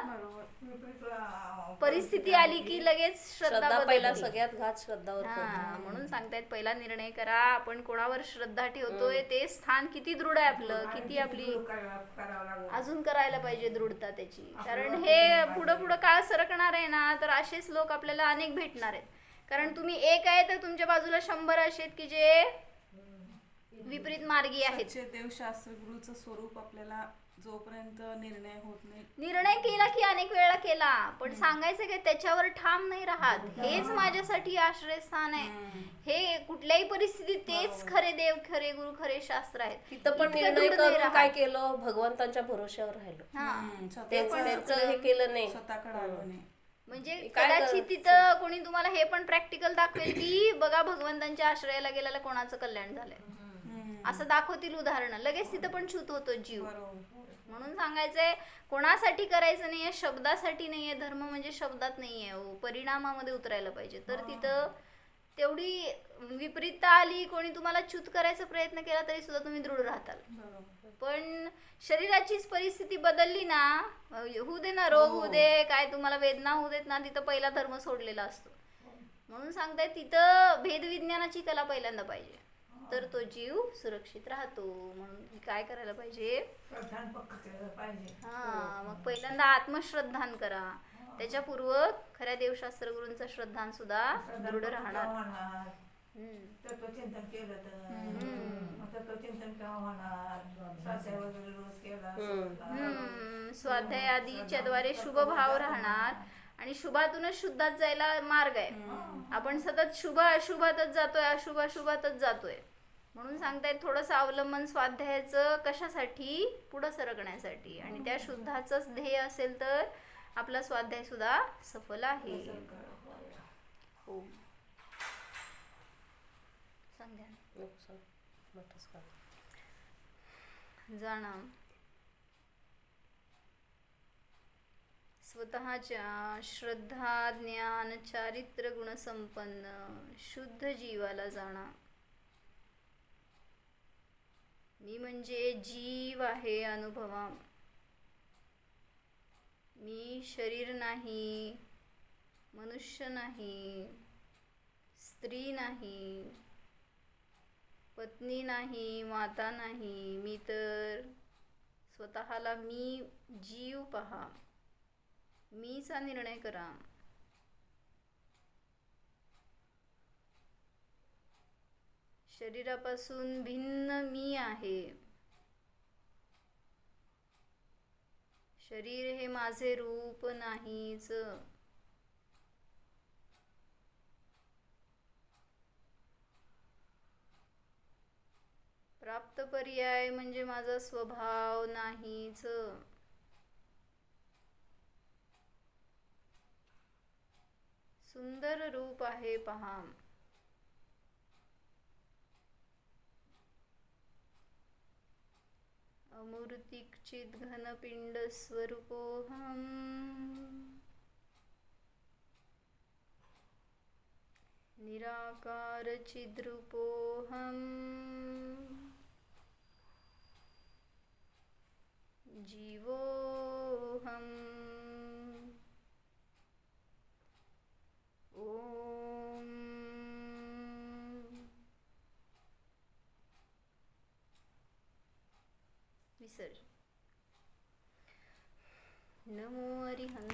परिस्थिती आली की लगेच श्रद्धा पहिला बदलते. सगळ्यात घात श्रद्धावर हा, म्हणून सांगतायत पहिला निर्णय करा आपण कोणावर श्रद्धा ठेवतोय, ते स्थान किती दृढ आहे आपलं, किती आपली अजून करायला पाहिजे दृढता त्याची. कारण हे पुढं पुढं काळ सरकणार आहे ना, तर असेच लोक आपल्याला अनेक भेटणार आहेत. कारण तुम्ही एक आहे तर तुमच्या बाजूला 100 असे आहेत की जे विपरीत मार्गी आहेत. सच्चे देवशास्त्र गुरुचं स्वरूप आपल्याला जोपर्यंत निर्णय होत नाही, निर्णय केला की अनेक वेळा केला, पण सांगायचं की त्याच्यावर ठाम नाही राहत. हेच माझ्यासाठी आश्रयस्थान आहे, हे कुठल्याही परिस्थितीत तेच खरे देव, खरे गुरु, खरे शास्त्र आहेत. तिथं पण इतकं निर्णय दृढ नाही करून राहत. काय केलं, भगवंतांच्या भरोश्यावर राहिलो. हा. त्यांचं हे केलं नाही. स्वतःकडे आलो नाही. म्हणजे काय कदाचित तिथं कोणी तुम्हाला हे पण प्रॅक्टिकल दाखवेल की बघा भगवंतांच्या आश्रयाला गेल्याला कोणाचं कल्याण झालंय, असं दाखवतील उदाहरणं. लगेच तिथं पण छूत होतो जीव. म्हणून सांगायचंय कोणासाठी करायचं नाहीये, शब्दासाठी नाहीये. धर्म म्हणजे शब्दात नाहीये, परिणामामध्ये उतरायला पाहिजे. तर तिथं तेवढी विपरीतता आली, कोणी तुम्हाला च्यूत करायचा प्रयत्न केला तरी सुद्धा तुम्ही दृढ राहताल. पण शरीराचीच परिस्थिती बदलली ना, होऊ दे ना रोग होऊ दे, काय तुम्हाला वेदना होऊ देत ना, तिथं पहिला धर्म सोडलेला असतो. म्हणून सांगताय तिथं भेदविज्ञानाची कला पहिल्यांदा पाहिजे, तर तो जीव सुरक्षित राहतो. म्हणून काय करायला पाहिजे, हा मग पहिल्यांदा आत्मश्रद्धान करा, त्याच्यापूर्व खऱ्या देवशास्त्र गुरूंचा श्रद्धान सुद्धा दृढ राहणार. तत्वचिंतन केलं तर तत्वचिंतन केव्हा होणार, स्वाध्याय वगैरे रोज केला. स्वाध्याय आदीच्या द्वारे शुभ भाव राहणार आणि शुभातूनच शुद्धात जायला मार्ग आहे. आपण सतत शुभ अशुभातच जातोय, अशुभ अशुभातच जातोय. म्हणून सांगतायत थोडंसं अवलंबन स्वाध्यायाचं कशासाठी, पुढं सरकण्यासाठी. आणि त्या शुद्धाचंच ध्येय असेल तर आपला स्वाध्याय सुद्धा सफल आहे. हो जाणा स्वतःच्या श्रद्धा ज्ञान चारित्र्य गुणसंपन्न शुद्ध जीवाला जाणा. मी म्हणजे जीव आहे अनुभवा, मी शरीर नाही, मनुष्य नाही, स्त्री नाही, पत्नी नाही, माता नाही. मी तर स्वतःला मी जीव पहा, मीचा निर्णय करा. शरीरापासून भिन्न मी आहे. शरीर हे माझे रूप नाहीच. प्राप्त पर्याय म्हणजे माझा स्वभाव नाहीच. सुंदर रूप आहे पहा. अमूर्तिक चिद घनपिंड स्वरूपोहम. निराकार चिद्रूपोहम. जीवोहम. ओम विसर्जन. नमो हरिहंस.